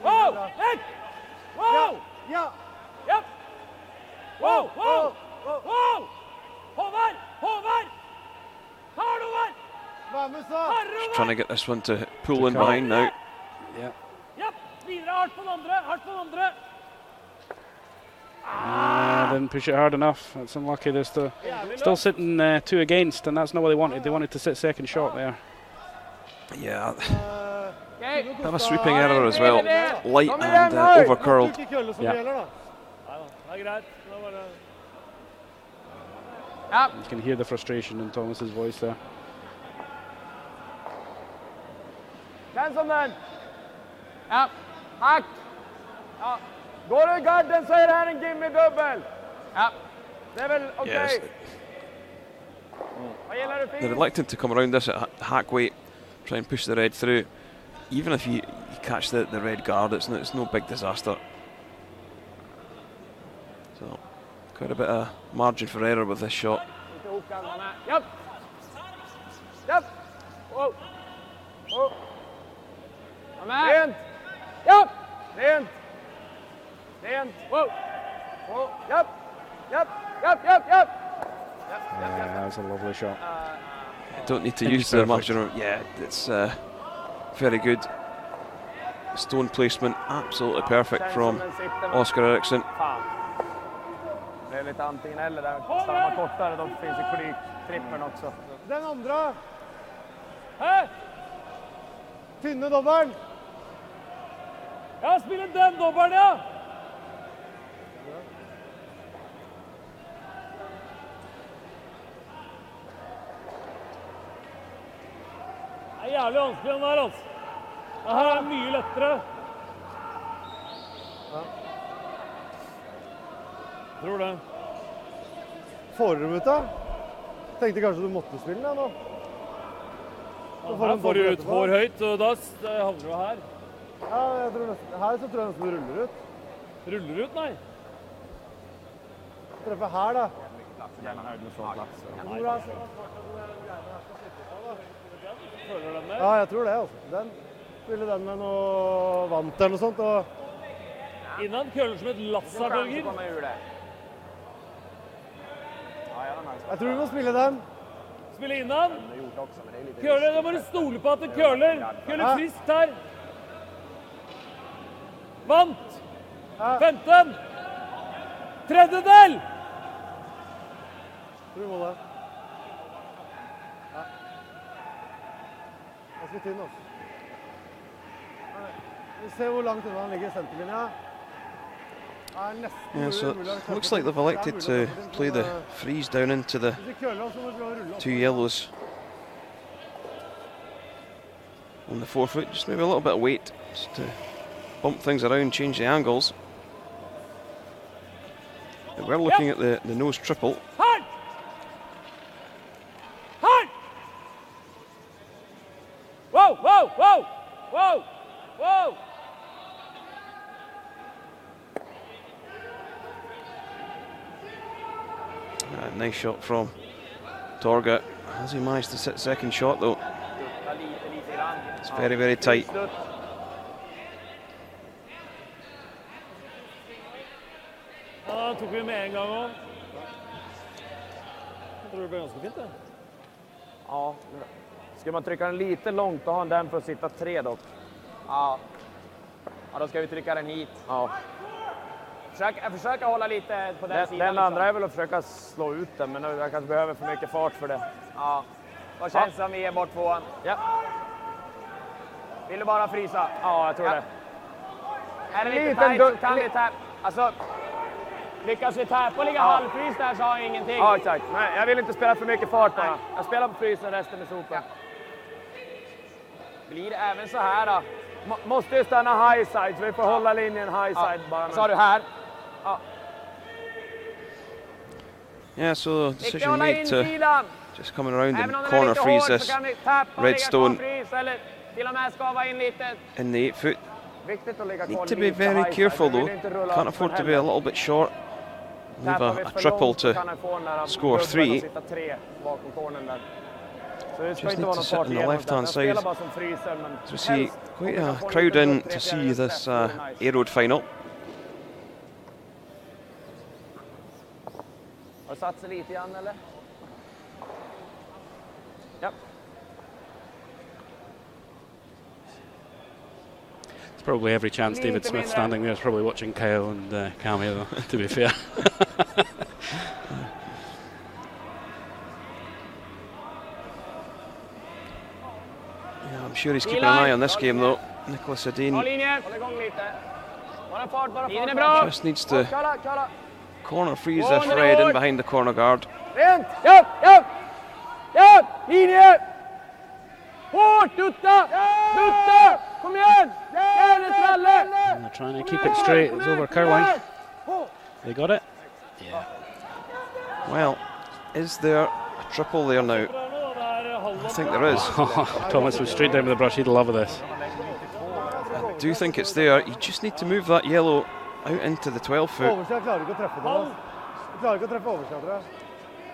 Whoa! Hey! Whoa! Yeah. Yep! Whoa! Whoa! Whoa! Håvard! Just trying to get this one to pull in behind now. Yeah. Yep! Videre, hardt på den andre! Didn't push it hard enough. That's unlucky. They're still sitting 2 against, and that's not what they wanted. They wanted to sit second shot there. Yeah, Bit of a sweeping error as well. Light and overcurled. Det er ikke kølle som Ja. gjelder, da. Nei da, det er greit. Det er bare... You can hear the frustration in Thomas's voice there. Den som den. Ja, hack. Ja. Går du i garden så är det här en gimme-dubbel. Ja, det är väl okej. Yes. Vad gillar du They're fint? reluctant to come around this at hack weight, try and push the red through. Even if you catch the red guard, it's no big disaster. So quite a bit of margin for error with this shot. Lite hopkanten med. Japp. Japp. Wow. Oh. Kom med. Rent. Japp. Rent. Rent. Wow. Oh. Japp. Japp. Japp. Japp. Japp. Yeah, that's a lovely shot. Don't need to It's use the perfect. margin. Yeah, it's very good. Stone placement, absolutely perfect from Oscar Eriksson. Fan. Det är lite antingen eller där. Stannar man kortare, då finns ju trippeln också. Den andre. Hæ? Tynne dobbelen. Ja, spiller den dobbelen, ja! Det er jævlig vanskelig den der, altså. Det her er mye lettere. Tror det. Får du dem ut, da? Tenkte kanskje du måtte spille den, nå. Her får du ut for høyt, og da havner du her. Ja, jeg tror nesten, her så tror jeg nesten du ruller ut. Ruller ut, nei. Treffer her, da. Føler du den der? Ja, jeg tror det, altså. Den spiller den med noe vant eller noe sånt. Og Innan køller som et lass her, Torger. jeg tror du må spille den. Spille innan. Køler, da må du stole på at det køler. Køler friskt her. Vant. 15. Tredjedel. Tror du må det. Ja. Ganske tynn, altså. Vi ser hvor langt unna han ligger i senterlinja. Er nesten Yeah, so mulig å it looks like they've elected to play the freeze down into the Hvis vi køller oss, så må vi prøve å rulle opp. 2 yellows on the forefoot. Just maybe a little bit of weight just to bump things around, change the angles. But we're looking at the nose triple. Her. Her. Wow, wow, wow. Wow. Wow. Nice shot from Torga. Has he managed to sit second shot though? It's very, very tight. Ja, tok vi med en gang også. Jeg tror det ble ganske fint det. Ja. Ska man trycka den lite långt, då har han den för att sitta 3 dock. Ja. Ja, då ska vi trycka den hit. Ja. Försöka hålla lite på den sidan. Den andra är väl att försöka slå ut den, men jag kanske behöver för mycket fart för det. Ja. Vad känns som vi är bort 2an? Ja. Vill du bara frysa? Ja, jag tror det. Är det lite tight så kan vi tappa. Alltså, lyckas vi tappa och ligga halvfrys där så har jag ingenting. Ja, exakt. Nej, jag vill inte spela för mycket fart bara. Jag spelar på frysen, resten med sopen. Blir det även så här då? Måste ju stanna high side, så vi får hålla linjen high side bara. Sa du här? Ja. Yeah, so decision made to just coming around and corner freeze this redstone till och med skava in lite. in the 8-foot. Viktigt att ligga kvar Need to be lite very high careful side. though. Vi vill inte rulla Can't för afford to be heller. a little bit short. Leave Tappar vi a för triple långt to så kan han få den där score dubbeln 3. och sitta 3 bakom cornern där. Så det ska Just inte need vara to någon sit fart on the igenom. left-hand Jag spelar side. bara som fryser, men So we see helst quite om a vi kan få crowd lite in upp, to 3 see fjärdedels, this så är det nice. aeroed final. Har du satt sig lite grann eller? Ja. It's probably every chance David Smith standing there is probably watching Kyle and Cammy, though, to be fair. Yeah, I'm sure he's keeping an eye on this game though. Nicholas Edin Bra linje. Håll igång lite. Bara fart, bara fart. Linjen är bra. just needs to Kalla, kalla. corner freeze this red in behind the corner guard. Rent. Japp, japp. Japp, linje. Hårt, dutta. Dutta. Kom igen. Järnet, Ralle. And they're trying to keep it straight. It's over curling. They got it. Yeah. Well, is there a triple there now? I think there is. Thomas was straight down with the brush. He'd love this. I do think it's there. You just need to move that yellow out into the 12 foot. Overskjær klarer ikke å treffe det. Du klarer ikke å treffe overskjær, tror jeg.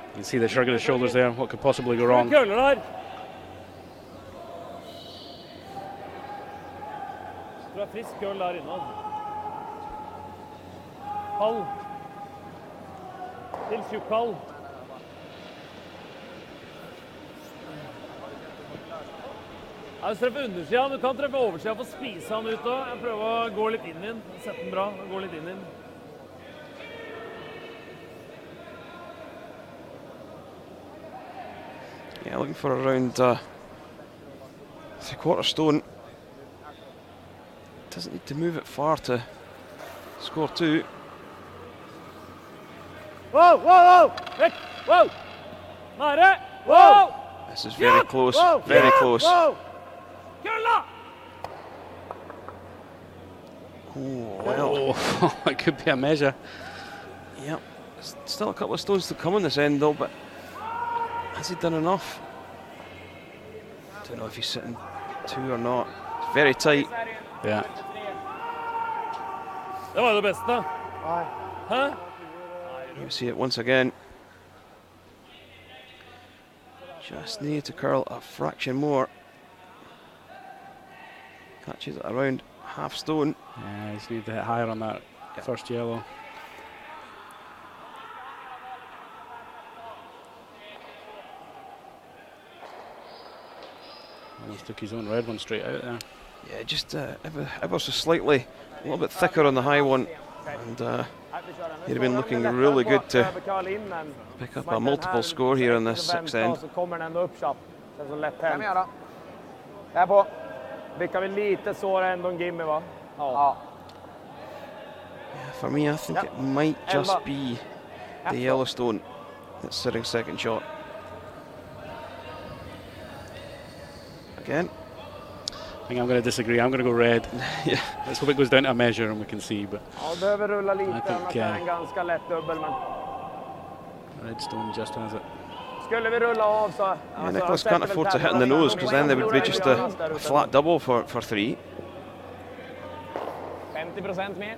You can see the shrug of the shoulders there. What could possibly go wrong? Køller der. Du har frisk køll der inne. Halv. Til tjukk halv. Ja, hvis du treffer undersida, du kan treffe oversida for å spise han ut også. Jeg prøver å gå litt inn i den. Sette den bra, og gå litt inn i den. Yeah, looking for around 3/4 stone. Doesn't need to move it far to score 2. Wow, wow, wow! Vekk! Wow! Nære! Wow! This is very close, very close. Wow! Kølla! Oh, well. Oh, it could be a measure. Yep. Still a couple of stones to come on this end though, but has he done enough? Don't know if he's sitting 2 or not. It's very tight. Yeah. Det var det beste. Nei. Hæ? You see it once again. Just need to curl a fraction more. Catches it around half stone. Yeah, you just need to hit higher on that first yellow. Almost took his own red one straight out there. Yeah, just ever so slightly, a little bit thicker on the high one, and he'd have been looking really good to pick up a multiple score here on this 6th end. Så kommer den ändå upp kjapt. Känns som lätt hänt. Där på. Vickar vi lite så är ändå en gimme va? Ja. Yeah, for me, I think it might just be the Yellowstone that's sitting second shot. Again. I think I'm going to disagree. I'm going to go red. Yeah. Let's hope it goes down to a measure and we can see. But Ja, behöver rulla lite, I think, annars är en ganska lätt dubbel. Men Redstone just has it. skulle vi rulla av så... Yeah, Nicholas can't afford to hit in the nose because then there would be just a flat double for 3. 50% mer.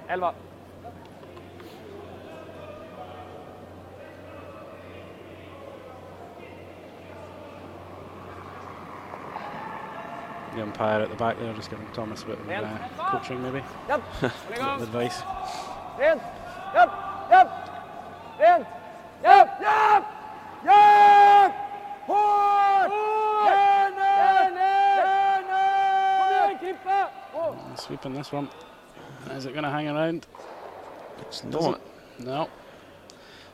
11. The umpire at the back there just giving Thomas a bit of coaching maybe. Japp, A bit of advice. rent, japp, japp, rent, japp, japp, japp, hårt, järnet, kom igen Klippa. Sweeping this one. Is it going to hang around? It's not. No.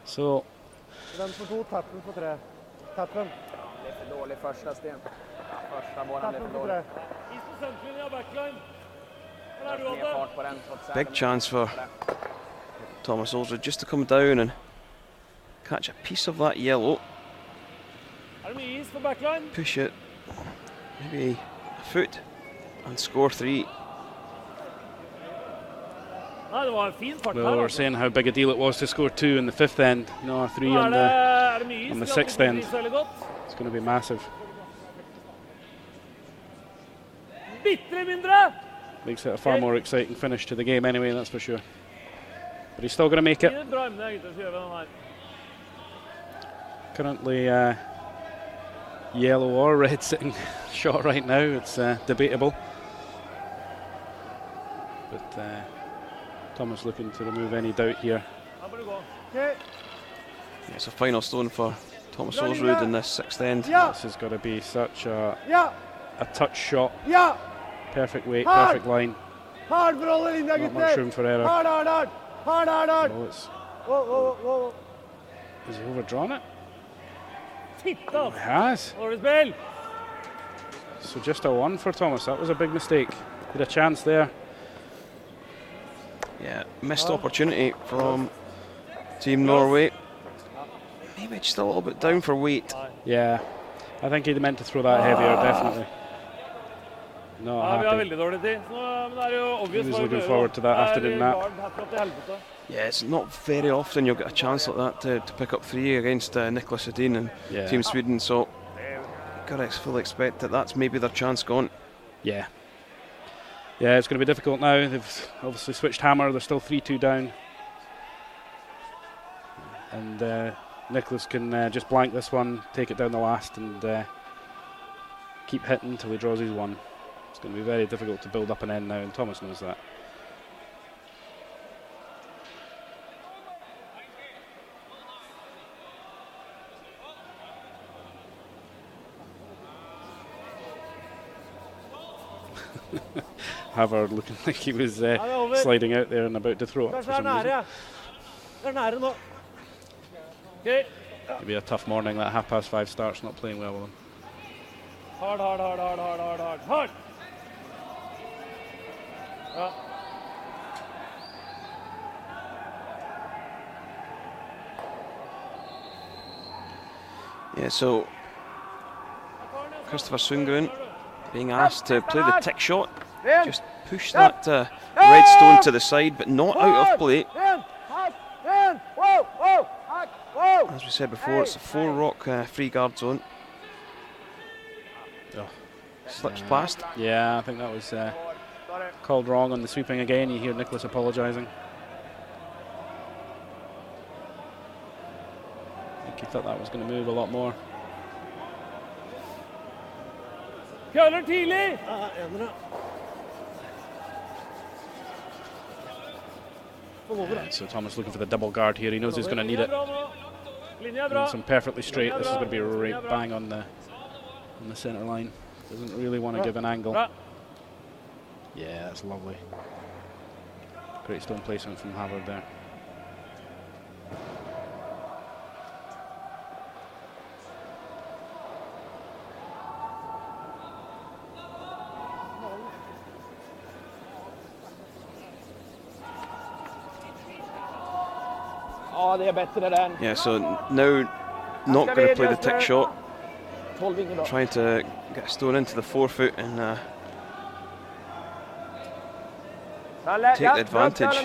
So Den for 2, tappen for 3. Tappen. Lite dålig första sten. Första bollen lite Tappen for dålig. 3. Is på senterlinja, backline. Hvor er du, Mer Ante? fart på den trots Big chance for Thomas Ulsrud just to come down and catch a piece of that yellow, Er det mye is på backline? push it maybe a foot and score 3. Nei, det var en fin fart we her. were Altså. saying how big a deal it was to score 2 in the 5th end. No, a 3 Nå on the. er det mye is. on the Vi har sixth ikke end. is veldig godt. It's going to be massive. Bitte mindre! Makes it a far more exciting finish to the game anyway, that's for sure. But he's still going to make it. Gi det bra emne, gutter, så gjør vi den her. Currently yellow or red sitting shot right now. It's debatable. But Thomas looking to remove any doubt here. Da må du gå. Yeah, it's a final stone for Thomas Ulsrud in this 6th end. Ja, This has got to be such a ja, touch shot. ja. Perfect weight, Hard. perfect line. Hard for alle linjer, Not much gutter. room for error. Hard, hard, hard. Hard, hard, hard. Oh, it's, Whoa, whoa, whoa. has he overdrawn it? Fitte, He altså. has. Dårlig spill. So just a 1 for Thomas. That was a big mistake. Had a chance there. Yeah, missed opportunity from Team Norway. Maybe just a little bit down for weight. Yeah, I think he meant to throw that heavier, definitely. Not Ja, vi har happy. veldig dårlig tid. Så, men det er jo obvious He was hva vi looking gjør, forward da. to that after Det er doing that. guard herfra til helvete. Yeah, it's not very often you'll get a chance like that to pick up 3 against Nicholas Edin and Yeah. Team Sweden, so gotta fully expect that that's maybe their chance gone. Yeah. Yeah, it's going to be difficult now. They've obviously switched hammer. They're still 3-2 down. And Nicholas can just blank this one, take it down the last, and keep hitting until he draws his 1. It's going to be very difficult to build up an end now, and Thomas knows that. Havard looking like he was sliding out there and about to throw up for some reason. Det er nære nå. Okay. It'll be a tough morning. That 5:30 start's not playing well with him. Hard, hard, hard, hard, hard, hard, hard. Hard! Ja. Yeah, so Christopher Sundgren being asked to play the tick shot, just push that red stone to the side, but not out of play. As we said before, it's a 4 rock free guard zone. Oh. Slips past. Yeah, I think that was called wrong on the sweeping again. You hear Nicholas apologising. I think he thought that was going to move a lot more. Køller tidlig! Yeah, so Thomas looking for the double guard here. He knows he's going to need it. Linje er bra. Needs him perfectly straight. This is going to be right bang on the centre line. Doesn't really want to give an angle. Bra. Yeah, that's lovely. Great stone placement from Havard there. Ja, det är bättre den. Yeah, so now not going to play the tick shot, 12 ingen bra. trying to get a stone into the 4-foot and take the advantage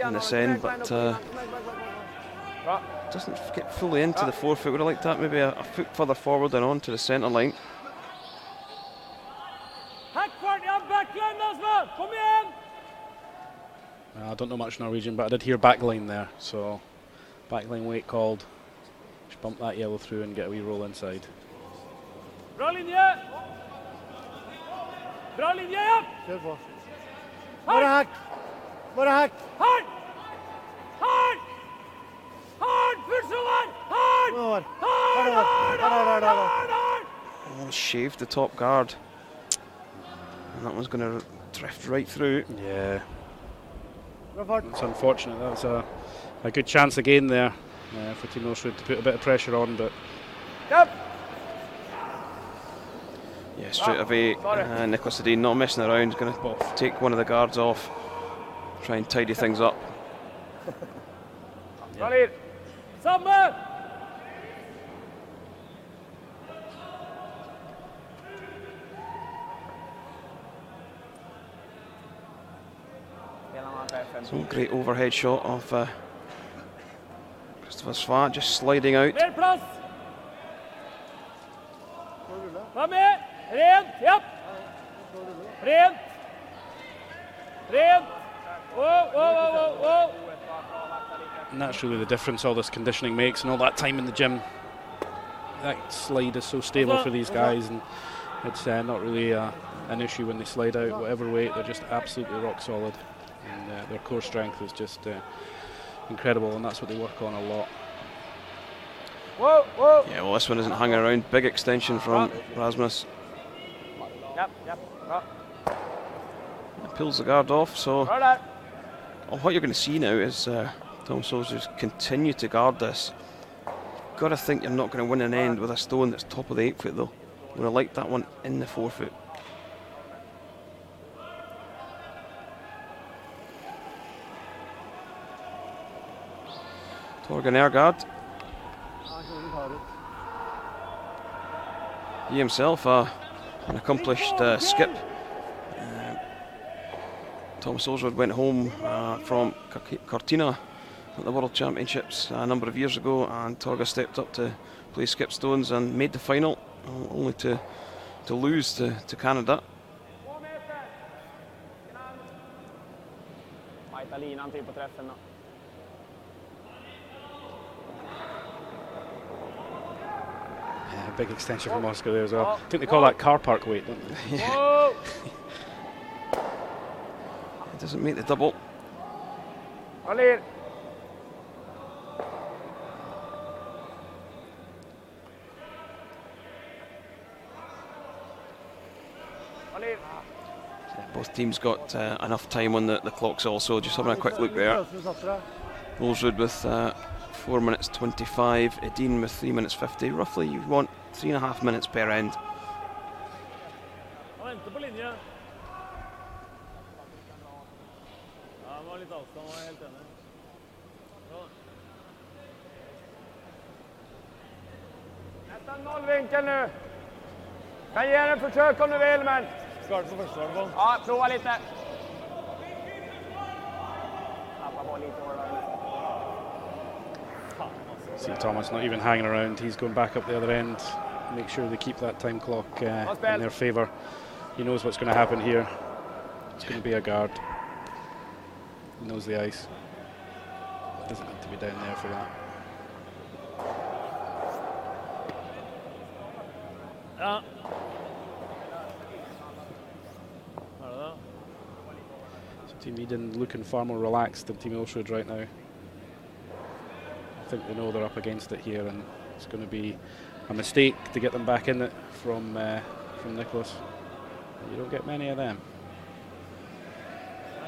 in this end, but doesn't get fully into the 4-foot. Would have liked that maybe a foot further forward and on to the centre line. Hackfart, ja, backline, Asma! Kom igen! I don't know much Norwegian, but I did hear backline there. So backline weight called. Just bump that yellow through and get a wee roll inside. Bra linje! Bra linje, ja! Kjør på. Bare hack! Bare hack! Hard! Hard! Hard! Pulsåler! Hard! Hard! Hard! Hard! Hard! Hard! Hard! Oh, shaved the top guard, and that one's going to drift right through. Yeah, Bra fart. it's unfortunate. That was a good chance again there for Team Ulsrud to put a bit of pressure on, but Upp! Yeah, straight away, Nicholas Edin not messing around, going to take one of the guards off, try and tidy things up. Bra lir. Samme! So great overhead shot of Christopher SWE just sliding out. Mer plass! Var med! Rent! Ja! Rent! Rent! Whoa, whoa, whoa, whoa, whoa! and that's really the difference all this conditioning makes, and all that time in the gym. That slide is so stable for these guys, and it's not really an issue when they slide out. Whatever weight, they're just absolutely rock solid, and their core strength is just incredible, and that's what they work on a lot. Whoa, whoa. Yeah, well, this one isn't hanging around. Big extension from Rasmus. Yep, yep. Bra. Pulls the guard off, so Bra där. what you're going to see now is Tom Soldiers continue to guard this. Got to think you're not going to win an end with a stone that's top of the 8 foot though. Would have liked that one in the forefoot. Torgen Ergaard. He himself, an accomplished skip. Thomas Ulsrud went home from Cortina at the World Championships a number of years ago, and Torga stepped up to play skip stones and made the final, only to lose to Canada. Big extension from Moscow there as well. I think they call that car park weight, don't they? Yeah. It doesn't make the double. Both teams got enough time on the clocks also. Just having a quick look there. Ulsrud with 4 minutes 25, Edin with 3 minutes 50. Roughly you want 3.5 minutes per end. Nästan nollvinkel nu. Kan ge en försök om du vill, men... Ska du få första i alla fall? Ja, prova lite. Tappa boll lite hårdare. See Thomas not even hanging around. He's going back up the other end. Make sure they keep that time clock in their favour. He knows what's going to happen here. It's going to be a guard. He knows the ice. Doesn't need to be down there for that. Ja. So Team Edin looking far more relaxed than Team Ulsrud right now. I think they know they're up against it here, and it's going to be a mistake to get them back in it from Nicholas. You don't get many of them.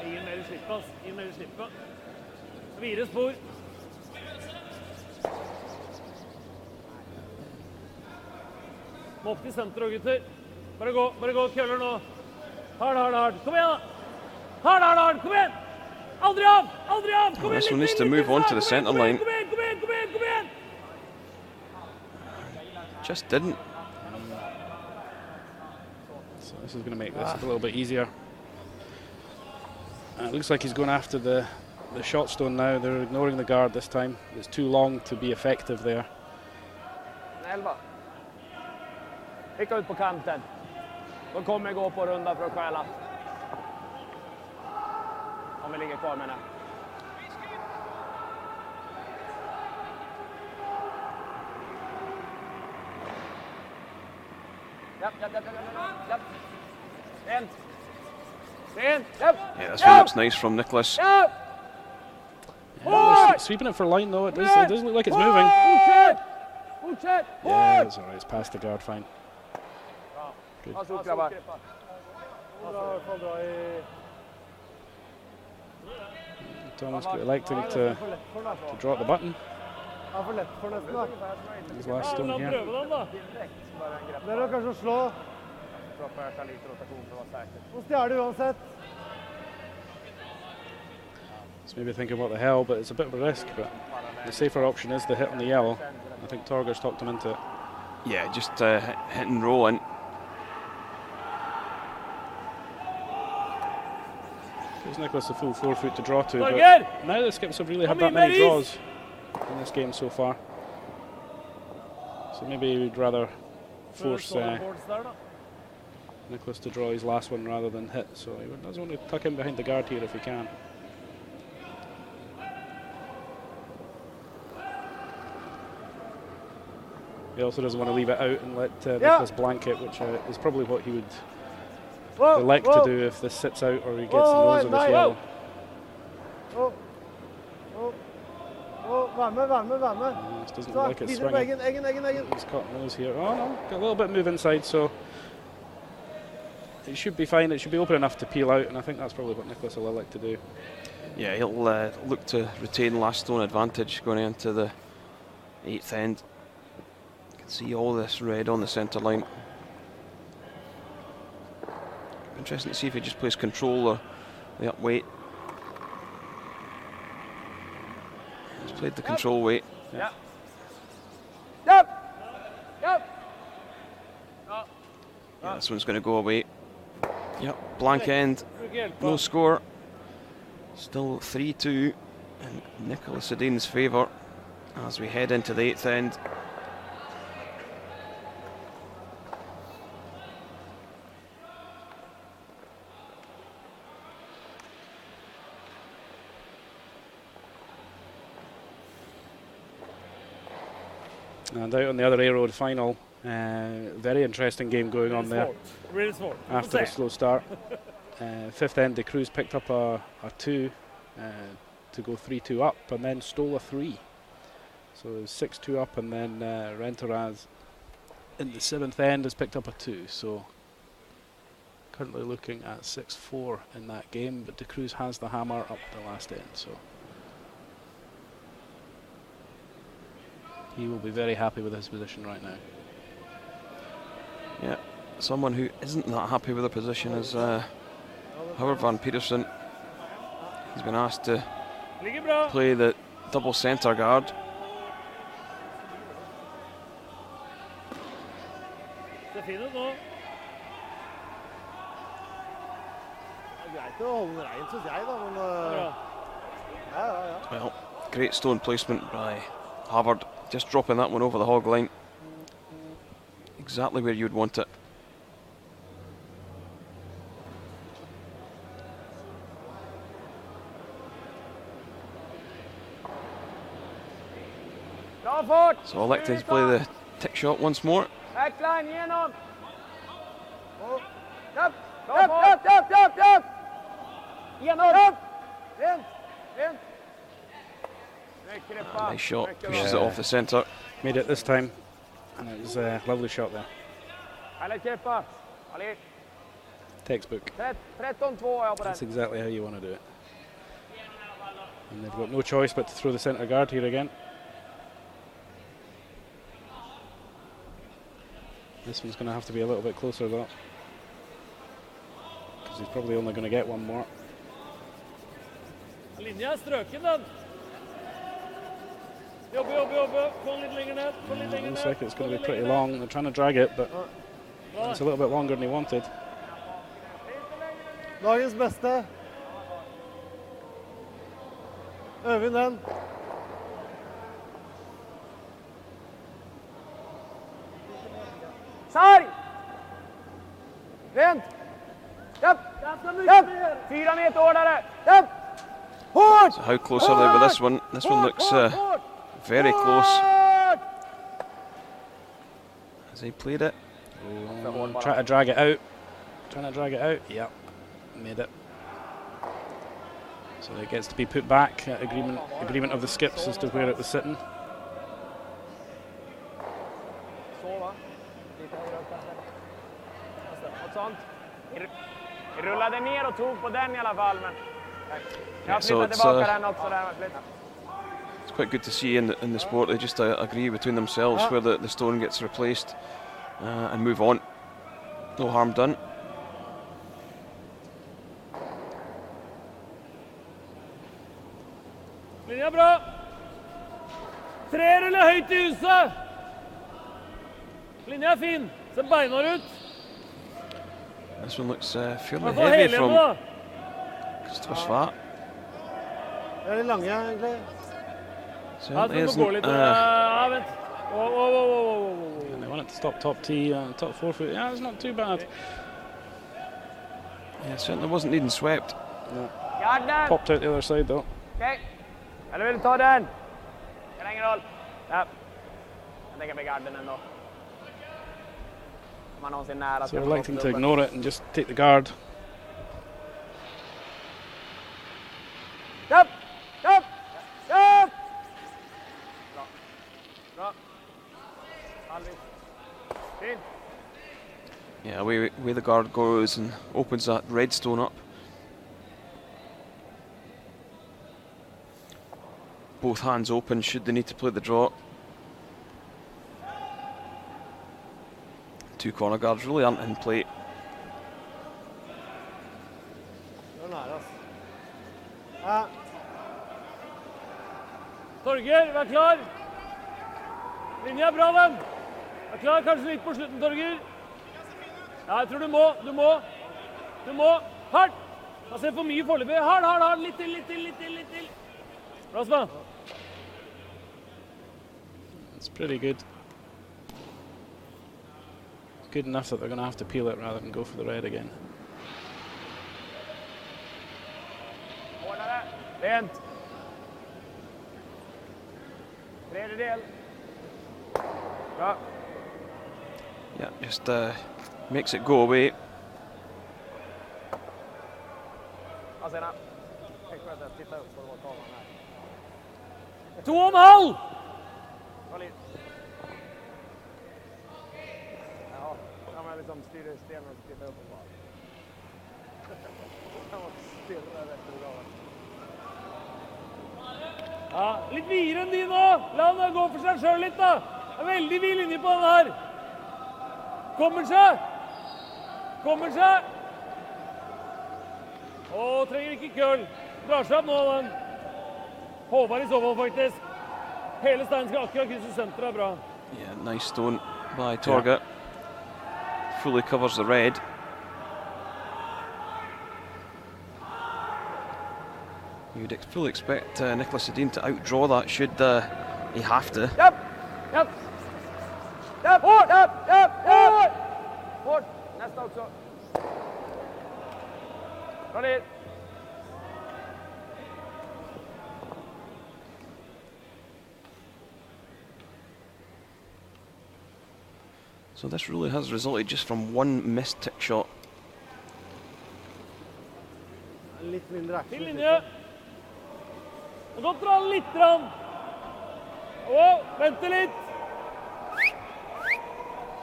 Inn med du slipper, ass. Inn med du slipper. 4 spor. Må opp til senter og gutter. Bare gå, køller nå. Hard. Kom igjen da. Hard, kom igjen. Aldri av, kom igjen. This one needs to move on to the centre line. Kom igjen. Just didn't. So this is going to make this a little bit easier. It looks like he's going after the shot stone now. They're ignoring the guard this time. It's too long to be effective there. 11. Skicka ut på kanten. De kommer gå på runda för att stjäla. Om vi ligger kvar med den. Japp. Sten. Japp. Yeah, this one looks nice from Nicholas. Japp. Yeah, sweeping it for line though. It does look like it's moving. Fortsätt. Yeah, it's alright. It's past the guard, fine. Good. Thomas electing to drop the button. His last stone here. Det är kanske att slå. Och stjäl uansett. So maybe thinking what the hell, but it's a bit of a risk. But the safer option is the hit on the yellow. I think Torger's talked him into it. Yeah, just hit and roll in. Gives Nicholas a full 4 foot to draw to, Torger! but neither the skips have really had that many draws in this game so far. So maybe we'd rather force Nicholas to draw his last one rather than hit. So he does want to tuck in behind the guard here if he can. He also doesn't want to leave it out and let Nicholas blank it, which is probably what he would elect to do if this sits out or he gets the nose of this yellow. Värme. This doesn't look like it's swinging. Eggen. He's caught nose here. Oh no, got a little bit of move inside, so it should be fine. It should be open enough to peel out, and I think that's probably what Nicholas will elect to do. Yeah, he'll look to retain last stone advantage going into the 8th end. You can see all this red on the centre line. Interesting to see if he just plays control or the up weight. He's played the control weight. Yep. Yep. Yep. Yeah, this one's going to go away. Yep, blank end, no score. Still 3-2 in Nicholas Edin's favour as we head into the 8th end. And out on the other A road final, very interesting game going on there. Really small. After the slow start. 5th end, the Crews picked up a 2 to go 3-2 up and then stole a 3. So it was 6-2 up, and then Rentoraz in the 7th end has picked up a 2. So currently looking at 6-4 in that game, but the Crews has the hammer up the last end. So he will be very happy with his position right now. Yeah, someone who isn't that happy with the position is Howard van Petersen. He's been asked to play the double centre guard. Det er fint ut nå. Det er greit å holde den rein, synes jeg da, men ja. Well, great stone placement by Havard, just dropping that one over the hog line. Exactly where you'd want it. So elected to play the tick shot once more. Backline igenom. Upp. Upp. Igenom. Rent. Nice shot, pushes it off the centre. Made it this time, and it was a lovely shot there. Textbook. 13-2 jag på den. That's exactly how you want to do it. And they've got no choice but to throw the centre guard here again. This one's going to have to be a little bit closer though, because he's probably only going to get one more. Linja strøken den. Jobbe. Få den litt lenger ned. Looks like it's going to be pretty long. They're trying to drag it, but it's a little bit longer than he wanted. Dagens beste. Øvin den. Sarg! Rent! Upp! 4 meter hårdare! Upp! Hårt! So how close are they with this one? This one looks very close. Has he played it? Trying to drag it out. Yep, made it. So it gets to be put back. Agreement of the skips as to where it was sitting. Rullade ner och tog på den I alla fall, men Yeah, so it's quite good to see in the sport they just agree between themselves where the stone gets replaced and move on. No harm done. Linja bra. 3 ruller høyt I huset. Linja fin. Ser beinhard ut. This one looks fairly heavy from Christopher Svart. Det litt lange, egentlig. Certainly Gå isn't. litt. Ja, vent. And they want it to stop top tee, top 4 foot. Yeah, it's not too bad. Yeah, certainly wasn't needing swept. No. Garden! Popped out the other side though. Okej. Eller vill du ta den? Spelar ingen roll. Ja. Jag tänker med garden ändå. Om man någonsin nära. So they're electing to ignore it and just take the guard. Upp! Bra. Alvin. Fint. Yeah, away the guard goes and opens that red stone up. Both hands open should they need to play the draw. 2 corner guards really aren't in play. Den er, altså. Ja. Torgeir, vær klar. Linje er bra, den. Vær klar, kanskje litt på slutten, Torgeir. Ja, jeg tror du må. Du må. Hardt. Jeg ser for mye foreløpig. Hardt. Litt til. Bra, Sven. It's pretty good. Good enough that they're going to have to peel it rather than go for the red again. Rent. Tredjedel. Bra. Yeah, just makes it go away. Ja, sen. Tänk på att jag tittar upp på vad kameran här. 2,5! Håll in. Ja, kan man liksom styra stenen och titta upp och bara. Kan man styra där efter idag. Ja, litt videre enn de nå. La han gå for seg selv litt, da. Det er veldig vid linje på den her. Kommer seg. Trenger ikke køl. Drar seg opp nå, den. Håvard i så fall, faktisk. Hele steinen skal akkurat krysse senteret, bra. Yeah, nice stone by Torga. Fully covers the red. You'd fully expect Nicholas Edin to outdraw that, should he have to. Japp! Hårt! Nästa också. Bra ner. So this really has resulted just from one missed tip shot. Litt mindre action. Til linje. Og godt dra litt rann. Vente litt.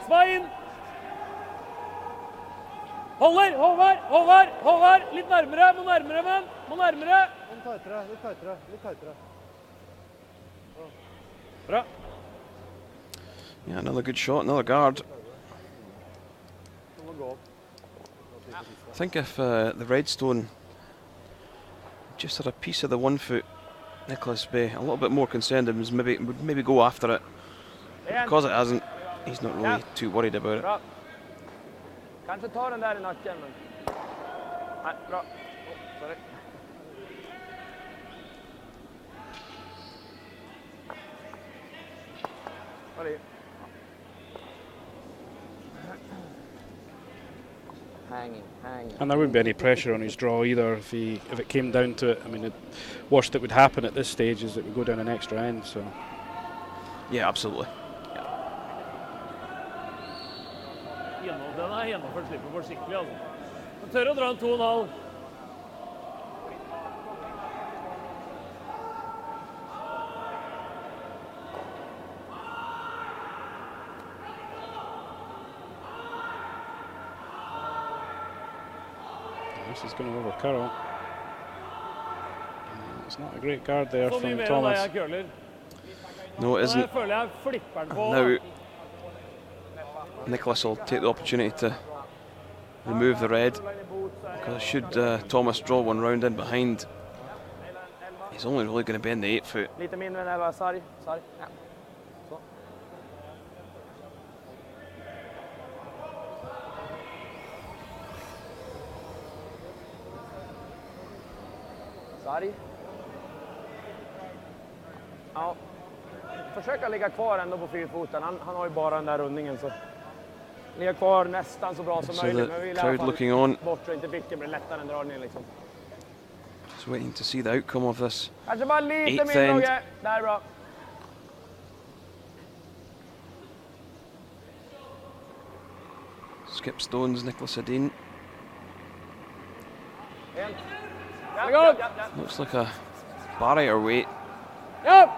Svein. Holder, Håvard. Litt nærmere, må nærmere. Litt tightere. Bra. Yeah, another good shot, another guard. I think if the red stone just had a piece of the 1 foot, Nicholas be a little bit more concerned and would maybe go after it. Because it hasn't, he's not really too worried about it. Bra. Kanske tar den där i nacken, men... Nej, bra. Sorry. Håll i. Hanging. And there wouldn't be any pressure on his draw either if it came down to it. I mean, the worst that would happen at this stage is that we go down an extra end. So. Yeah, absolutely. Den er gjennomført slipper for skikkelig, altså. Han tør å dra en 2,5. This is going to overcurl. It's not a great guard there Så mye from mer enn Thomas. jeg køler. No, it Jeg isn't. føler jeg flipper den på. Now, Nicholas will take the opportunity to remove the red, because should Thomas draw one round in behind, he's only really going to be in the 8 foot. Lite mindre än 11, sarg. Ja. Så. Sarg. Ja. Försöka ligga kvar ändå på 4-foten. Han har ju bara den där rundningen, så ligga kvar nästan så bra som So möjligt. the Men vi vill i crowd alla fall looking on, bort så inte vicken blir lättare än dragningen liksom. just waiting to see the outcome of this. Kanske bara lite Eighth mindre, end. Rogge. Där, bra. Skip stones, Nicholas Edin. Japp. Looks like a barrier weight, Japp.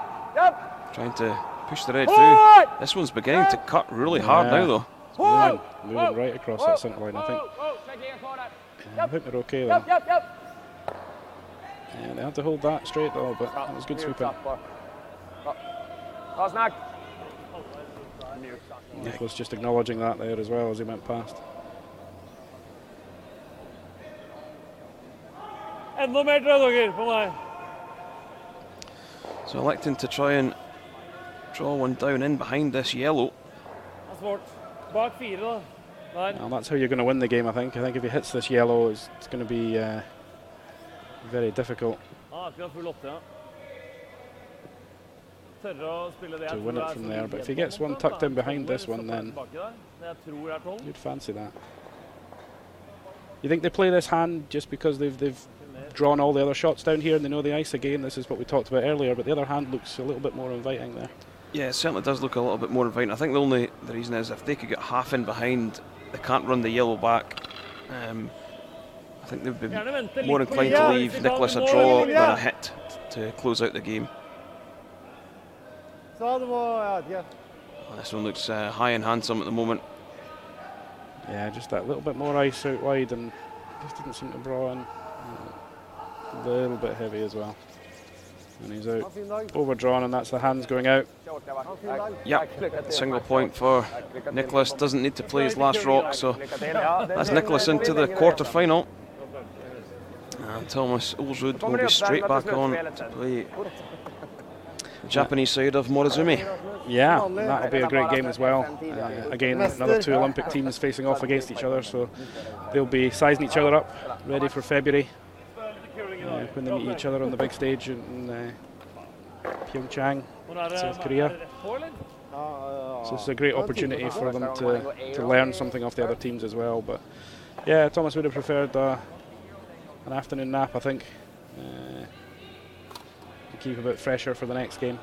trying to push the red through. This one's beginning to cut really hard now though. Moving right across that centre line, I think. I think they're okay though. Japp. Yeah, they had to hold that straight though, but that was good sweeping. Bra snack. Nicholas just acknowledging that there as well as he went past. Enda mer tror jeg dere på meg. So electing to try and draw one down in behind this yellow. Det svårt. Bak 4 da. Der. Well, that's how you're going to win the game, I think. I think if he hits this yellow, it's going to be very difficult Akkurat full 8, ja. Tørre å spille det. to win it from there. But if he gets one tucked in behind this one, then jeg tror 12. you'd fancy that. You think they play this hand just because they've drawn all the other shots down here and they know the ice again? This is what we talked about earlier, but the other hand looks a little bit more inviting there. Yeah, it certainly does look a little bit more inviting. I think the reason is if they could get half in behind, they can't run the yellow back. I think they'd be more inclined to leave Nicholas a draw than a hit to close out the game. Så det var, ja. This one looks high and handsome at the moment. Yeah, just that little bit more ice out wide and just didn't seem to draw in. A little bit heavy as well. And he's out overdrawn, and that's the hands going out. Yep, single point for Nicholas. Doesn't need to play his last rock, so that's Nicholas into the quarter-final. And Thomas Ulsrud will be straight back on to play the Japanese side of Morozumi. Yeah, that'll be a great game as well. Again, another 2 Olympic teams facing off against each other, so they'll be sizing each other up, ready for February. When they meet each other on the big stage in Pyeongchang, South Korea. So it's a great opportunity for them to learn something off the other teams as well. But yeah, Thomas would have preferred an afternoon nap, I think, to keep a bit fresher for the next game.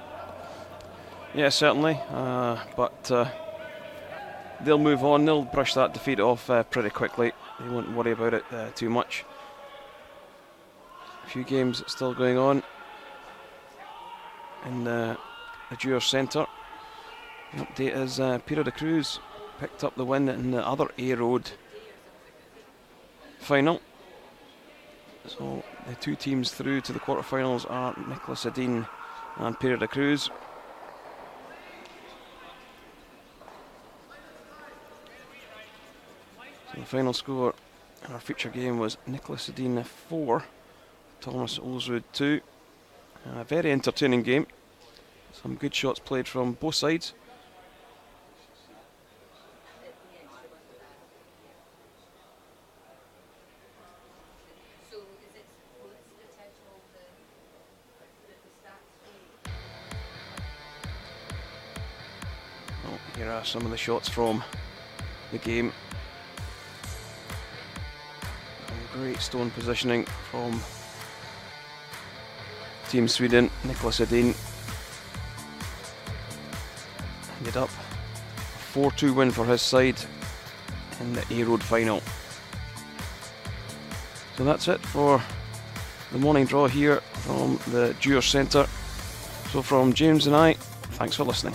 Yeah, certainly, but they'll move on. They'll brush that defeat off pretty quickly. They won't worry about it too much. A few games still going on in the Jewel Centre. The update is Pedro de Cruz picked up the win in the other A-Road final. So the 2 teams through to the quarterfinals are Nicholas Edin and Pedro de Cruz. So the final score in our feature game was Nicholas Edin 4. Thomas Ulsrud 2. A very entertaining game. Some good shots played from both sides. Well, here are some of the shots from the game. Some great stone positioning from Team Sweden. Nicholas Edin ended up a 4-2 win for his side in the A-Road final. So that's it for the morning draw here from the Jewel Centre. So from James and I, thanks for listening.